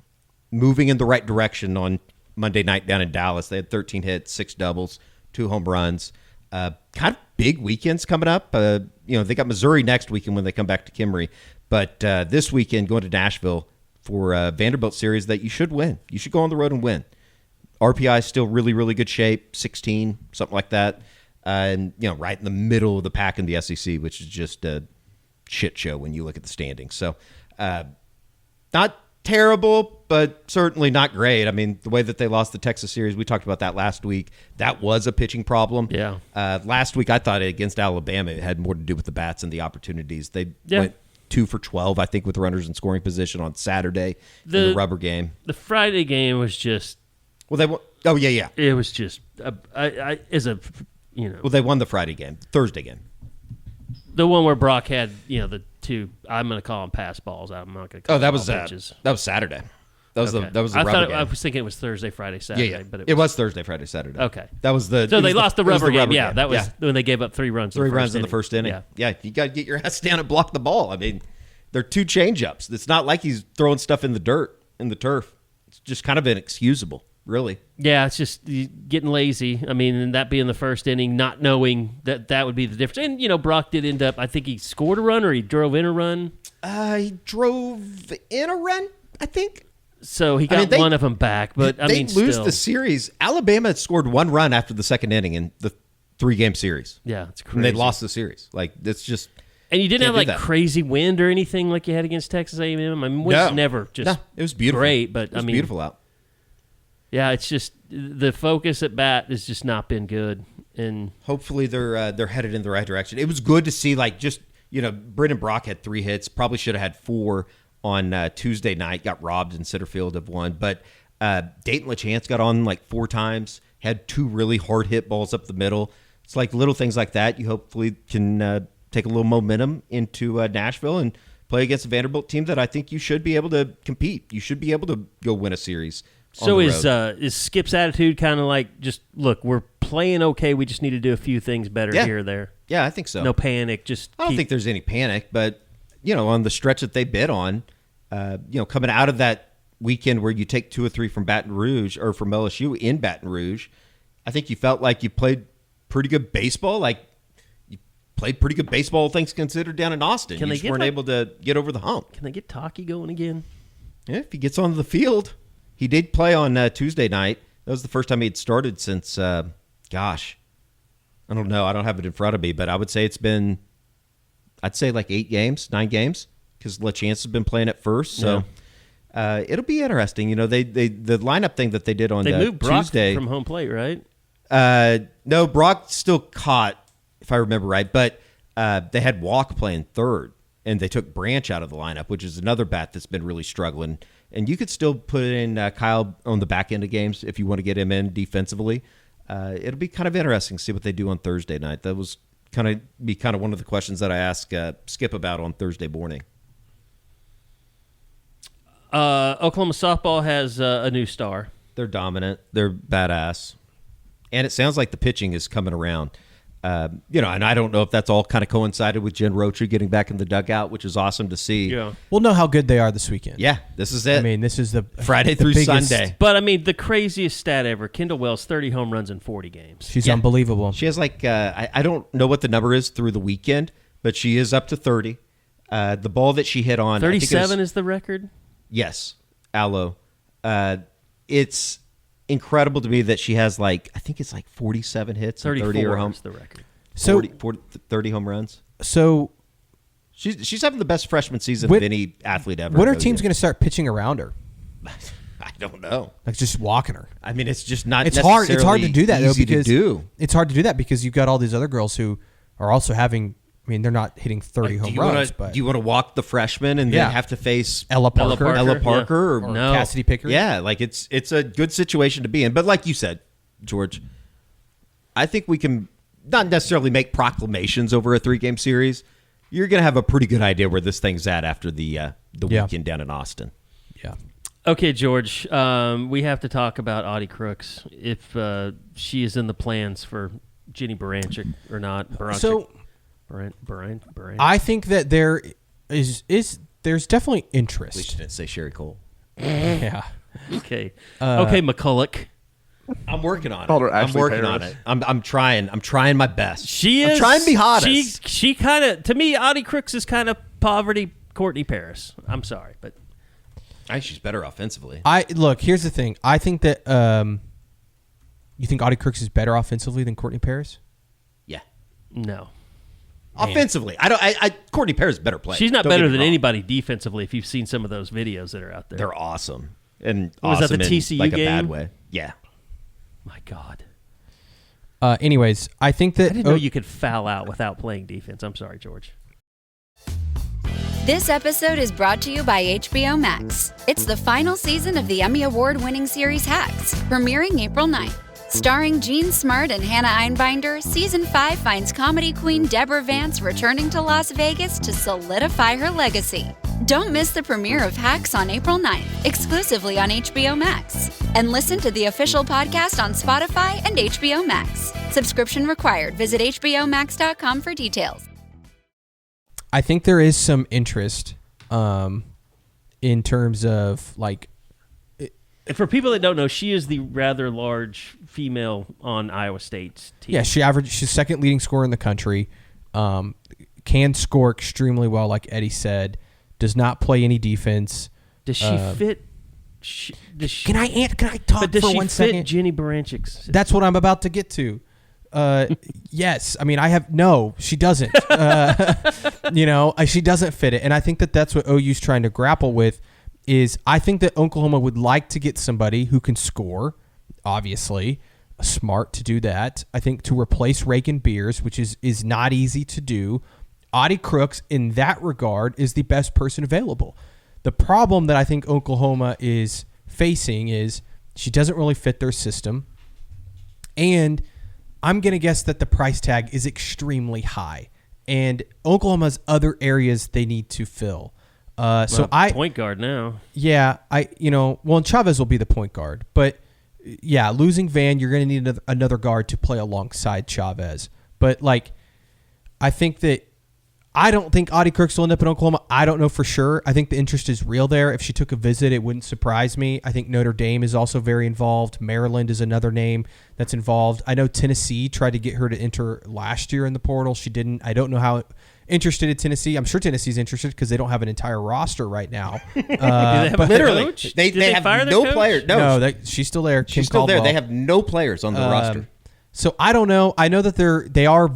moving in the right direction on Monday night down in Dallas. They had 13 hits, 6 doubles, 2 home runs. Kind of big weekends coming up. They got Missouri next weekend when they come back to Kimry. But this weekend, going to Nashville for a Vanderbilt series that you should win. You should go on the road and win. RPI is still really, really good shape, 16, something like that. And, right in the middle of the pack in the SEC, which is just a shit show when you look at the standings. So, not terrible, but certainly not great. I mean, the way that they lost the Texas series, we talked about that last week. That was a pitching problem. Yeah. Last week, I thought against Alabama, it had more to do with the bats and the opportunities. They went 2 for 12, I think, with runners in scoring position on Saturday in the rubber game. The Friday game was just... Well, they won. Oh, yeah. It was just... Well, they won the Friday game, Thursday game. The one where Brock had, the 2, I'm going to call them pass balls. I'm not going to call them pitches. That was Saturday. That was okay. the rubber game. I was thinking it was Thursday, Friday, Saturday. Yeah. But it was Thursday, Friday, Saturday. Okay. That was the... So they lost the rubber game. Yeah, game. that was when they gave up 3 runs. 3 runs in the first inning. Yeah, you got to get your ass down and block the ball. I mean, they're 2 changeups. It's not like he's throwing stuff in the dirt, in the turf. It's just kind of inexcusable, really. Yeah, it's just getting lazy. I mean, and that being the first inning, not knowing that would be the difference. And, Brock did end up, I think he scored a run or he drove in a run. He drove in a run, I think. So he got one of them back, but they lose still. the series. Alabama had scored 1 run after the second inning in the 3-game series. Yeah, it's crazy. And they lost the series. Like, it's just... And you didn't have, like, that. crazy wind or anything like you had against Texas A&M? I mean, wind's never just it was beautiful. Great, but, it was beautiful out. Yeah, it's just the focus at bat has just not been good. And hopefully they're headed in the right direction. It was good to see, like, just, Brendan Brock had 3 hits. Probably should have had 4 on Tuesday night. Got robbed in center field of 1. But Dayton LaChance got on, like, 4 times. Had 2 really hard hit balls up the middle. It's like little things like that. You hopefully can take a little momentum into Nashville and play against a Vanderbilt team that I think you should be able to compete. You should be able to go win a series. So is Skip's attitude kind of like, just look, we're playing okay, we just need to do a few things better here or there? Yeah, I think so. No panic. I don't think there's any panic, but on the stretch that they bid on, coming out of that weekend where you take 2 or 3 from Baton Rouge or from LSU in Baton Rouge, I think you felt like you played pretty good baseball. Like, you played pretty good baseball, all things considered, down in Austin. You just weren't able to get over the hump. Can they get Taki going again? Yeah, if he gets onto the field. He did play on Tuesday night. That was the first time he had started since, I don't know. I don't have it in front of me, but I would say it's been, like 8 games, 9 games, because LaChance has been playing at first. So it'll be interesting. The lineup thing that they did on Tuesday. They moved Brock Tuesday from home plate, right? No, Brock still caught, if I remember right, but they had Walk playing third, and they took Branch out of the lineup, which is another bat that's been really struggling. And you could still put in Kyle on the back end of games if you want to get him in defensively. It'll be kind of interesting to see what they do on Thursday night. That was kind of one of the questions that I asked Skip about on Thursday morning. Oklahoma softball has a new star. They're dominant. They're badass. And it sounds like the pitching is coming around. And I don't know if that's all kind of coincided with Jen Rocha getting back in the dugout, which is awesome to see. Yeah. We'll know how good they are this weekend. Yeah, this is it. I mean, this is the Friday through biggest, Sunday. But, I mean, the craziest stat ever, Kendall Wells, 30 home runs in 40 games. She's unbelievable. She has like, I don't know what the number is through the weekend, but she is up to 30. The ball that she hit on. 37 is the record? Yes, Allo. It's incredible to me that she has I think it's like 47 hits and 30 or home. Is the record. 30 home runs. So she's having the best freshman season of any athlete ever. When are teams going to start pitching around her? I don't know. Like just walking her. I mean, it's just not. It's hard. It's hard to do that though, easy because to do. It's hard to do that because you've got all these other girls who are also having. I mean, they're not hitting 30 home runs. But do you want to walk the freshman and then have to face Ella Parker or no. Cassidy Pickard? Yeah, like it's a good situation to be in. But like you said, George, I think we can not necessarily make proclamations over a 3-game series. You're going to have a pretty good idea where this thing's at after the weekend down in Austin. Yeah. Okay, George, we have to talk about Audi Crooks, if she is in the plans for Jennie Baranczyck or not. So, Baranczyck. I think that there's definitely interest. At least you didn't say Sherry Cole. Yeah. Okay. Okay, McCulloch. I'm working on it. Called her I'm Ashley working Paris. on it. I'm trying. I'm trying my best. She is. I'm trying to be hottest. She kind of, to me, Audi Crooks is kind of poverty Courtney Paris. I'm sorry, but I think she's better offensively. Look, here's the thing. I think that you think Audi Crooks is better offensively than Courtney Paris? Yeah. No. Offensively, I Courtney Paris is a better player. She's not better than anybody defensively. If you've seen some of those videos that are out there, they're awesome. And was awesome that the TCU in like game? a bad way. Yeah. My God. Anyways, I think that I didn't know you could foul out without playing defense. I'm sorry, George. This episode is brought to you by HBO Max. It's the final season of the Emmy Award-winning series Hacks, premiering April 9th. Starring Gene Smart and Hannah Einbinder, Season 5 finds comedy queen Deborah Vance returning to Las Vegas to solidify her legacy. Don't miss the premiere of Hacks on April 9th, exclusively on HBO Max. And listen to the official podcast on Spotify and HBO Max. Subscription required. Visit hbomax.com for details. I think there is some interest in terms of like. And for people that don't know, she is the rather large female on Iowa State's team. Yeah, she's second leading scorer in the country. Can score extremely well, like Eddie said. Does not play any defense. Does she fit Can I talk but does for she 1 fit second? Jennie Baranczyck's? That's what I'm about to get to. Yes. I mean, she doesn't. She doesn't fit it. And I think that that's what OU's trying to grapple with is I think that Oklahoma would like to get somebody who can score, obviously. Smart to do that. I think to replace Reagan Beers, which is not easy to do. Audi Crooks, in that regard, is the best person available. The problem that I think Oklahoma is facing is she doesn't really fit their system. And I'm going to guess that the price tag is extremely high. And Oklahoma's other areas they need to fill. Point guard now. Yeah, and Chavez will be the point guard. But, yeah, losing Van, you're going to need another guard to play alongside Chavez. But, I don't think Audi Crooks will end up in Oklahoma. I don't know for sure. I think the interest is real there. If she took a visit, it wouldn't surprise me. I think Notre Dame is also very involved. Maryland is another name that's involved. I know Tennessee tried to get her to enter last year in the portal. She didn't. I don't know how interested in Tennessee. I'm sure Tennessee's interested because they don't have an entire roster right now. Do they have a coach? They have no players. No, she's still there. She's still there. They have no players on the roster. So I don't know. I know that they are.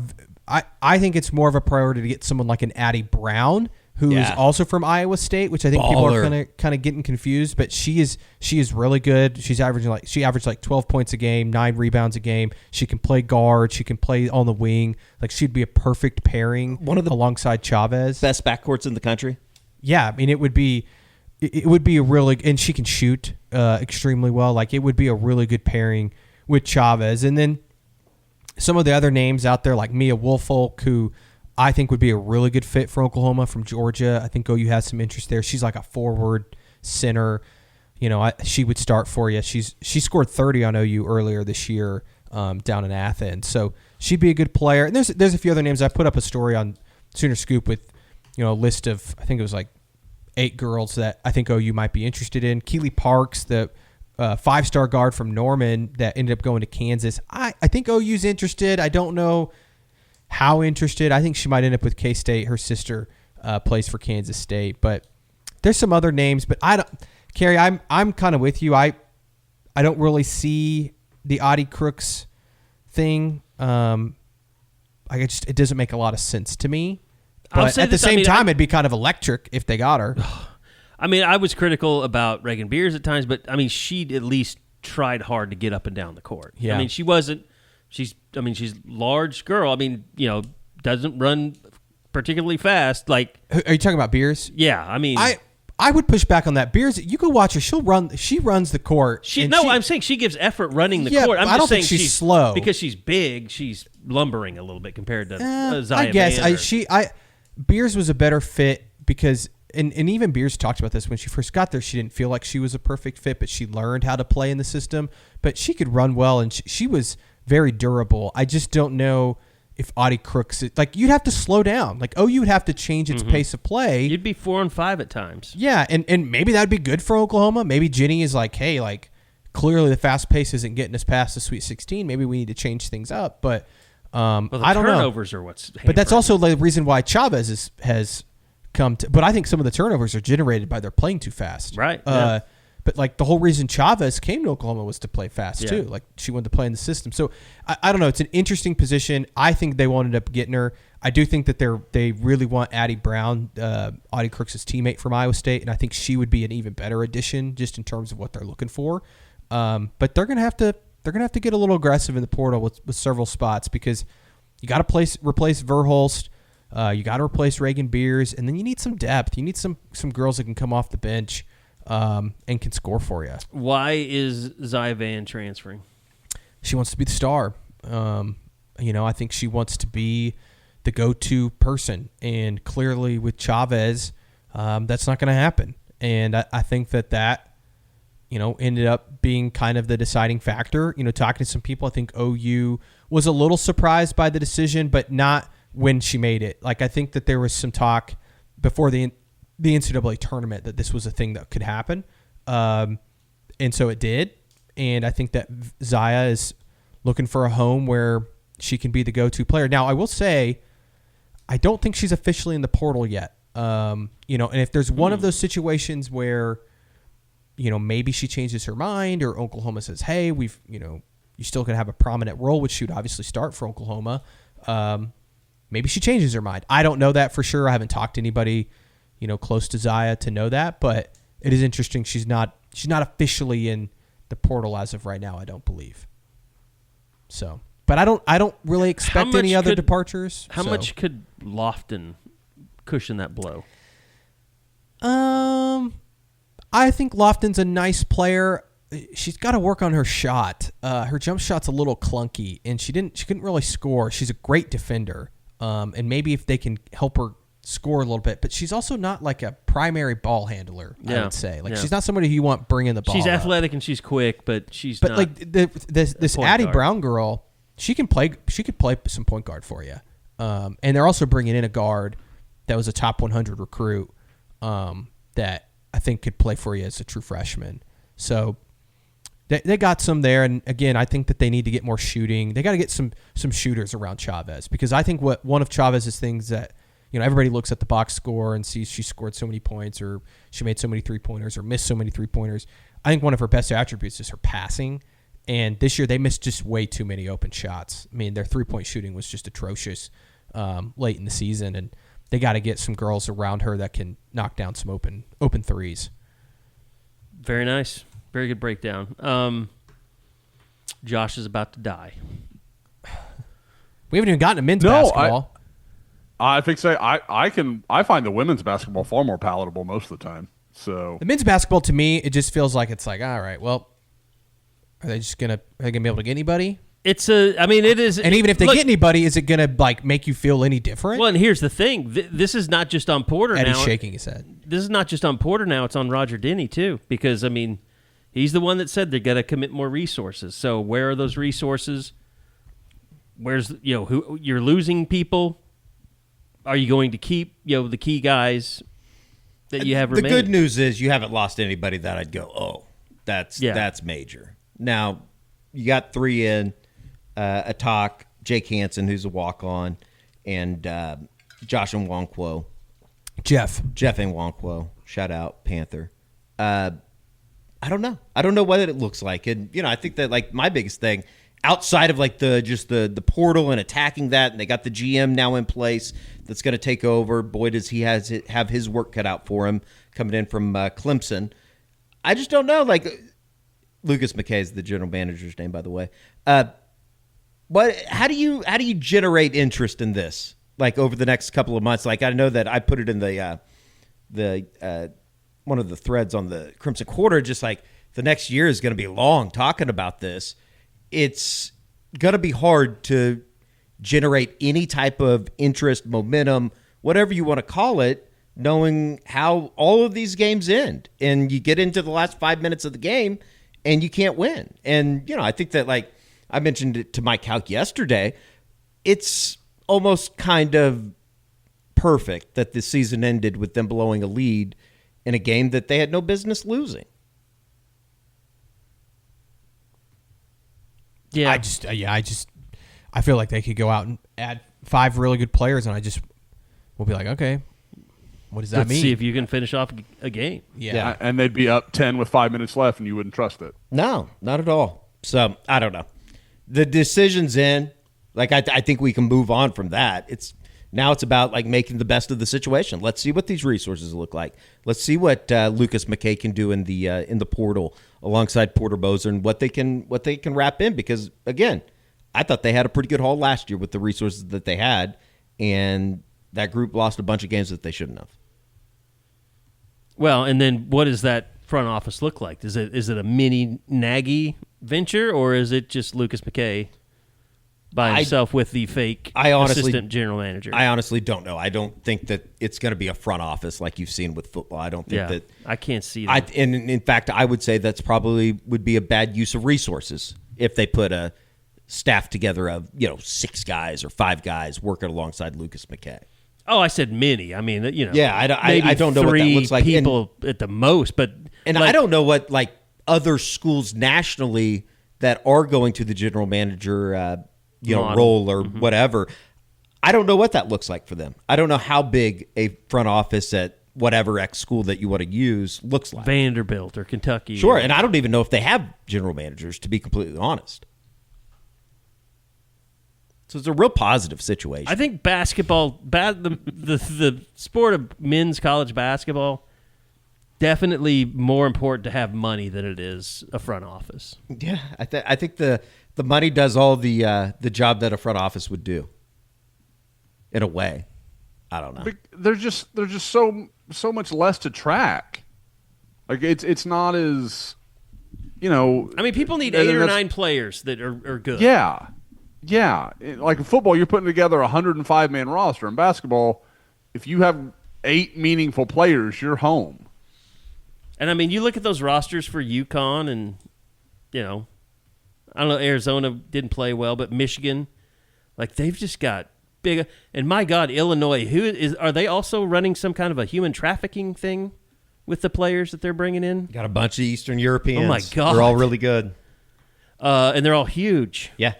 I think it's more of a priority to get someone like an Addie Brown, who is also from Iowa State, which I think people are kind of getting confused. But she is really good. She averaged like 12 points a game, 9 rebounds a game. She can play guard. She can play on the wing. Like she'd be a perfect pairing alongside Chavez. Best backcourts in the country. Yeah, I mean it would be a really, and she can shoot extremely well. Like it would be a really good pairing with Chavez, and then some of the other names out there like Mia Woolfolk, who I think would be a really good fit for Oklahoma from Georgia. I think OU has some interest there. She's like a forward center. She would start for you. She scored 30 on OU earlier this year down in Athens. So she'd be a good player. And there's a few other names. I put up a story on Sooner Scoop with a list of, I think it was like 8 girls that I think OU might be interested in. Keely Parks, the 5-star guard from Norman that ended up going to Kansas. I think OU's interested. I don't know how interested. I think she might end up with K-State. Her sister plays for Kansas State. But there's some other names. But Carrie, I'm kind of with you. I don't really see the Audi Crooks thing. It doesn't make a lot of sense to me. But at the same time, it'd be kind of electric if they got her. I mean, I was critical about Reagan Beers at times, but I mean, she'd at least tried hard to get up and down the court. Yeah. I mean, she's large girl. I mean, doesn't run particularly fast. Like, are you talking about Beers? Yeah. I mean, I would push back on that. Beers, you go watch her. She runs the court. I'm saying she gives effort running the court. I don't think she's slow because she's big. She's lumbering a little bit compared to Zaya. I guess Beers was a better fit because. And even Beers talked about this when she first got there. She didn't feel like she was a perfect fit, but she learned how to play in the system. But she could run well, and she was very durable. I just don't know if Audi Crooks, you'd have to slow down. You would have to change its pace of play. You'd be 4 and 5 at times. Yeah, and maybe that'd be good for Oklahoma. Maybe Jennie is like, hey, clearly the fast pace isn't getting us past the Sweet 16. Maybe we need to change things up. But I don't know. Turnovers are what's hampering. But that's also the reason why Chavez has come to, but I think some of the turnovers are generated by their playing too fast. Right. But the whole reason Chavez came to Oklahoma was to play fast too. She wanted to play in the system. So I don't know. It's an interesting position. I think they ended up getting her. I do think that they really want Addie Brown, Audi Crooks' teammate from Iowa State, and I think she would be an even better addition just in terms of what they're looking for. But they're gonna have to get a little aggressive in the portal with several spots because you got to replace Verhulst. You got to replace Reagan Beers, and then you need some depth. You need some girls that can come off the bench and can score for you. Why is Zaya Van transferring? She wants to be the star. I think she wants to be the go-to person, and clearly with Chavez, that's not going to happen. And I think that ended up being kind of the deciding factor. Talking to some people, I think OU was a little surprised by the decision, but not when she made it. I think that there was some talk before the NCAA tournament that this was a thing that could happen. And so it did. And I think that Zaya is looking for a home where she can be the go-to player. Now, I will say, I don't think she's officially in the portal yet. And if there's one of those situations where maybe she changes her mind, or Oklahoma says, hey, you still could have a prominent role, which she would obviously start for Oklahoma. Maybe she changes her mind. I don't know that for sure. I haven't talked to anybody, close to Zaya to know that, but it is interesting. She's not officially in the portal as of right now, I don't believe. So, but I don't really expect any other departures. How much could Lofton cushion that blow? I think Lofton's a nice player. She's got to work on her shot. Her jump shot's a little clunky, and she couldn't really score. She's a great defender, and maybe if they can help her score a little bit, but she's also not like a primary ball handler. I would say, she's not somebody who you want bringing the ball. She's up. athletic and she's quick, but she's. But not like this Addie Brown girl, she could play. She could play some point guard for you, and they're also bringing in a guard that was a top 100 recruit that I think could play for you as a true freshman. So they got some there, and again, I think that they need to get more shooting. They got to get some shooters around Chavez, because I think one of Chavez's things that everybody looks at the box score and sees she scored so many points, or she made so many 3-pointers, or missed so many 3-pointers. I think one of her best attributes is her passing, and this year they missed just way too many open shots. I mean, their 3-point shooting was just atrocious late in the season, and they got to get some girls around her that can knock down some open threes. Very nice. Very good breakdown. Josh is about to die. We haven't even gotten to men's basketball. I think I find the women's basketball far more palatable most of the time. So the men's basketball, to me, it just feels like it's like, all right, well, are they gonna be able to get anybody? It is. And even if they get anybody, is it going to make you feel any different? Well, and here's the thing. This is not just on Porter now. Eddie's shaking his head. This is not just on Porter now. It's on Roger Denny, too. Because, he's the one that said they're going to commit more resources. So where are those resources? Where's, who you're losing people? Are you going to keep, the key guys that you have remaining? The good news is you haven't lost anybody that I'd go, oh, that's major. Now, you got 3 in. Atak, Jake Hansen, who's a walk-on, and Josh Nwankwo. Jeff Nwankwo. Shout out, Panther. I don't know. I don't know what it looks like. And, I think that, my biggest thing, outside of, the portal and attacking that, and they got the GM now in place that's going to take over. Boy, does he have his work cut out for him coming in from Clemson. I just don't know. Lucas McKay is the general manager's name, by the way. But how do you generate interest in this? Over the next couple of months? I know that I put it in the one of the threads on the Crimson Quarter. Just the next year is going to be long talking about this. It's going to be hard to generate any type of interest, momentum, whatever you want to call it, knowing how all of these games end, and you get into the last 5 minutes of the game and you can't win. And I think that I mentioned it to Mike Houck yesterday. It's almost kind of perfect that this season ended with them blowing a lead in a game that they had no business losing. Yeah, I feel like they could go out and add 5 really good players, and we'll be like, okay, what does that mean? See if you can finish off a game. Yeah, and they'd be up 10 with 5 minutes left, and you wouldn't trust it. No, not at all. So I don't know. The decision's in. I think we can move on from that. It's about making the best of the situation. Let's see what these resources look like. Let's see what Lucas McKay can do in the portal alongside Porter Moser, and what they can wrap in. Because again, I thought they had a pretty good haul last year with the resources that they had, and that group lost a bunch of games that they shouldn't have. Well, and then what does that front office look like? Is it a mini Nagy venture, or is it just Lucas McKay by himself with the fake assistant general manager? I honestly don't know. I don't think that it's going to be a front office like you've seen with football. I don't think that. I can't see that. And in fact, I would say that's probably would be a bad use of resources if they put a staff together of 6 guys or 5 guys working alongside Lucas McKay. Oh, I said many. Yeah, I don't know what that looks like. People at the most, but I don't know what other schools nationally that are going to the general manager role or whatever. I don't know what that looks like for them. I don't know how big a front office at whatever X school that you want to use looks like. Vanderbilt or Kentucky. Sure, and I don't even know if they have general managers, to be completely honest. So it's a real positive situation. I think basketball, the sport of men's college basketball, definitely more important to have money than it is a front office. Yeah, I think the money does all the job that a front office would do. In a way, I don't know. There's just so much less to track. Like it's not as, you know. I mean, people need 8 or 9 players that are good. Yeah. Like in football, you're putting together a 105-man roster. In basketball, if you have 8 meaningful players, you're home. And I mean, you look at those rosters for UConn, and you know, I don't know. Arizona didn't play well, but Michigan, like they've just got big. And my God, Illinois, are they also running some kind of a human trafficking thing with the players that they're bringing in? Got a bunch of Eastern Europeans. Oh my God, they're all really good, and they're all huge. Yeah.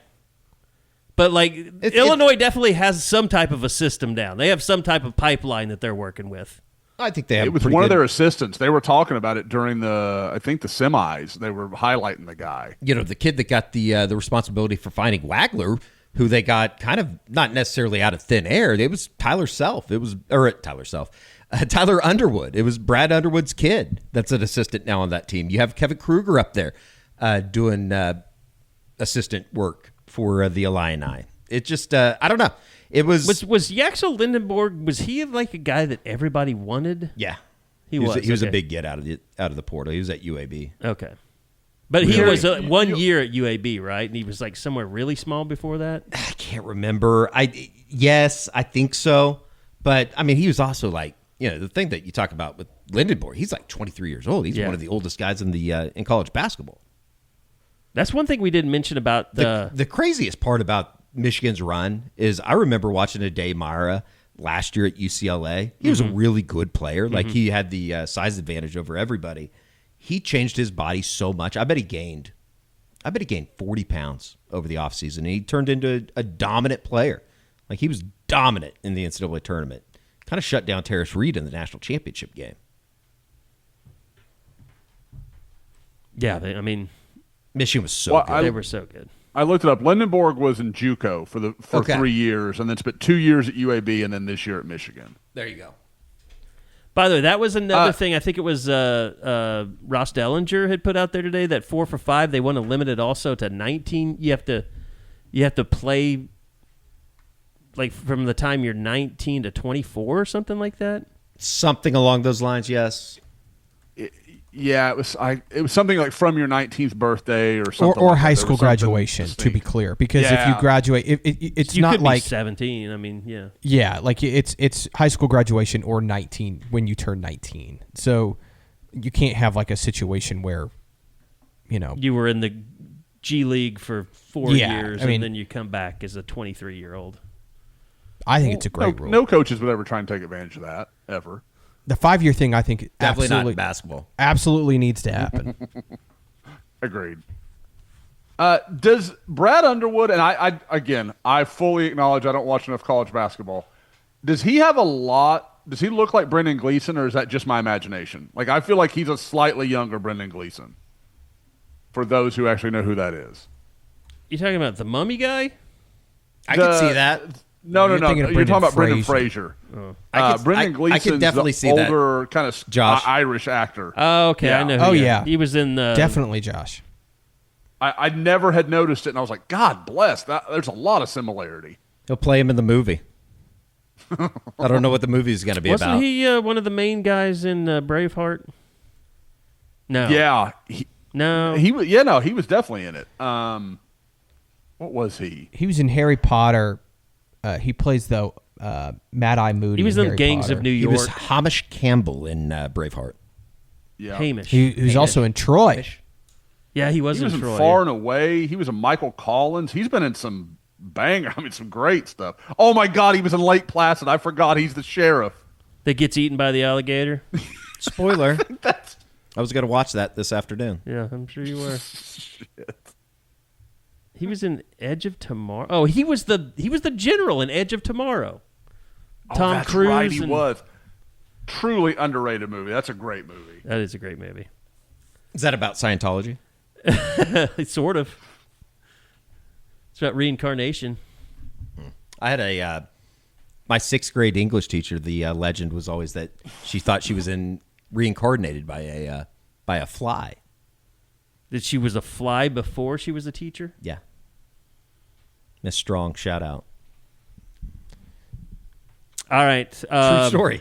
But like Illinois definitely has some type of a system down. They have some type of pipeline that they're working with. I think they have. It was one of their assistants. They were talking about it during the semis. They were highlighting the guy. You know, the kid that got the responsibility for finding Wagler, who they got kind of not necessarily out of thin air. It was Tyler Underwood. It was Brad Underwood's kid that's an assistant now on that team. You have Kevin Kruger up there doing assistant work for the Illini. It just, I don't know. It was Yaxel Lindenborg, was he like a guy that everybody wanted? Yeah. He was. He was a big get out of the portal. He was at UAB. Okay. But he was 1 year at UAB, right? And he was like somewhere really small before that? I can't remember. Yes, I think so. But, I mean, he was also like, you know, the thing that you talk about with Lindenborg, he's like 23 years old. He's one of the oldest guys in college basketball. That's one thing we didn't mention about the craziest part about Michigan's run is I remember watching Ade Mara last year at UCLA. He was a really good player. Like he had the size advantage over everybody. He changed his body so much. I bet he gained 40 pounds over the offseason. And he turned into a dominant player. Like he was dominant in the NCAA tournament. Kind of shut down Terrace Reed in the national championship game. Yeah, Michigan was so good. They were so good. I looked it up. Lindenborg was in JUCO for 3 years, and then spent 2 years at UAB, and then this year at Michigan. There you go. By the way, that was another thing. I think it was Ross Dellinger had put out there today that 4 for 5. They want to limit it also to 19. You have to play like from the time you're 19 to 24 or something like that. Something along those lines, yes. It was something like from your 19th birthday or something, or like high school graduation. To be clear, because if you graduate, it's you not could like be 17. I mean, like it's high school graduation or 19 when you turn 19. So you can't have like a situation where, you know, you were in the G League for 4 years and then you come back as a 23-year-old. I think it's a great rule. No coaches would ever try and take advantage of that ever. The 5-year thing, I think, definitely absolutely, not in basketball. Absolutely needs to happen. Agreed. Does Brad Underwood, and I fully acknowledge I don't watch enough college basketball. Does he have a lot? Does he look like Brendan Gleeson, or is that just my imagination? Like, I feel like he's a slightly younger Brendan Gleeson. For those who actually know who that is, you talking about the mummy guy? I can see that. No. You're talking about Brendan Fraser. Brendan Gleeson's I can definitely see older, kind of Josh. Irish actor. Oh, okay. Yeah. I know. He was in the definitely Josh. I never had noticed it, and I was like, God bless. There's a lot of similarity. He'll play him in the movie. I don't know what the movie is going to be about. Wasn't he one of the main guys in Braveheart? No. Yeah. He was definitely in it. What was he? He was in Harry Potter. He plays the Mad-Eye Moody. He was in Gangs Potter. of New York. He was Hamish Campbell in Braveheart. Yeah. Hamish. He was also in Troy. Yeah, he was in Troy. Troy. Far and Away. He was in Michael Collins. He's been in some some great stuff. Oh my God, he was in Lake Placid. I forgot he's the sheriff that gets eaten by the alligator. Spoiler. I was going to watch that this afternoon. Yeah, I'm sure you were. Shit. He was in Edge of Tomorrow. Oh, he was the general in Edge of Tomorrow. Tom that's Cruise. Right, he was. truly underrated movie. That's a great movie. That is a great movie. Is that about Scientology? Sort of. It's about reincarnation. I had my 6th grade English teacher. The legend was always that she thought she was reincarnated by a fly. That she was a fly before she was a teacher? Yeah. Miss Strong, shout out. All right. True story.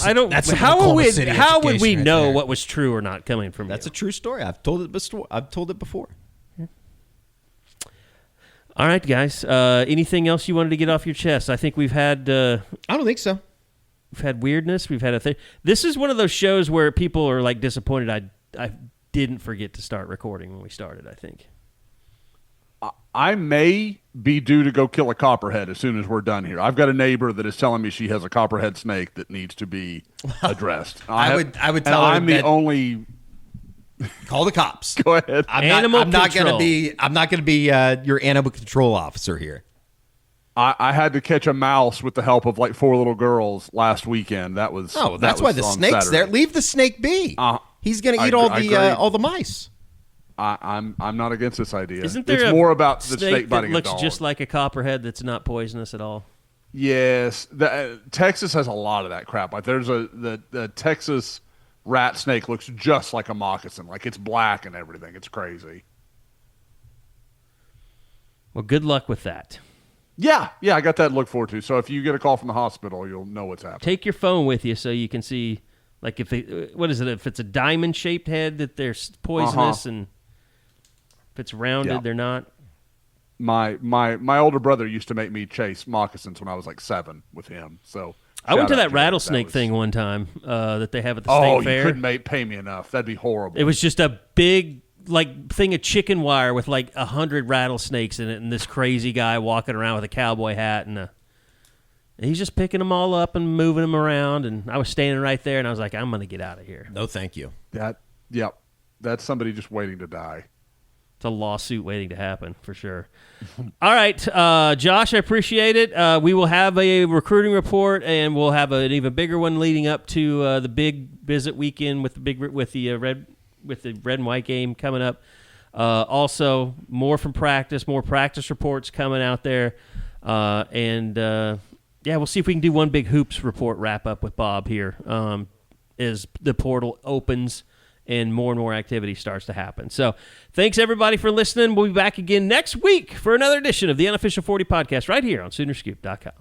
I don't. How would we know what was true or not coming from? That's a true story. I've told it before. All right, guys. Anything else you wanted to get off your chest? I think we've had. I don't think so. We've had weirdness. We've had a thing. This is one of those shows where people are like disappointed. I didn't forget to start recording when we started. I think. I may be due to go kill a copperhead as soon as we're done here. I've got a neighbor that is telling me she has a copperhead snake that needs to be addressed. I would tell her I'm the only. Call the cops. Go ahead. I'm not going to be your animal control officer here. I had to catch a mouse with the help of like 4 little girls last weekend. That was that's why the snake's Saturday. there. Leave the snake be. He's going to eat all the mice. I'm not against this idea. Isn't there it's more about the snake biting that looks a dog. just like a copperhead that's not poisonous at all? Yes, Texas has a lot of that crap. Like there's the Texas rat snake looks just like a moccasin. Like it's black and everything. It's crazy. Well, good luck with that. Yeah, I got that to look forward to. So if you get a call from the hospital, you'll know what's happening. Take your phone with you so you can see, like if it's a diamond-shaped head that they're poisonous, and if it's rounded, they're not. My older brother used to make me chase moccasins when I was like 7 with him. So I went to that rattlesnake thing one time that they have at the state fair. Oh, you couldn't pay me enough. That'd be horrible. It was just a big thing of chicken wire with like 100 rattlesnakes in it, and this crazy guy walking around with a cowboy hat, and he's just picking them all up and moving them around. And I was standing right there, and I was like, I'm going to get out of here. No, thank you. That's somebody just waiting to die. It's a lawsuit waiting to happen for sure. All right, Josh, I appreciate it. We will have a recruiting report, and we'll have an even bigger one leading up to the big visit weekend with the red and white game coming up. Also, more from practice, more practice reports coming out there, and we'll see if we can do one big hoops report wrap up with Bob here as the portal opens and more activity starts to happen. So thanks, everybody, for listening. We'll be back again next week for another edition of the Unofficial 40 podcast right here on Soonerscoop.com.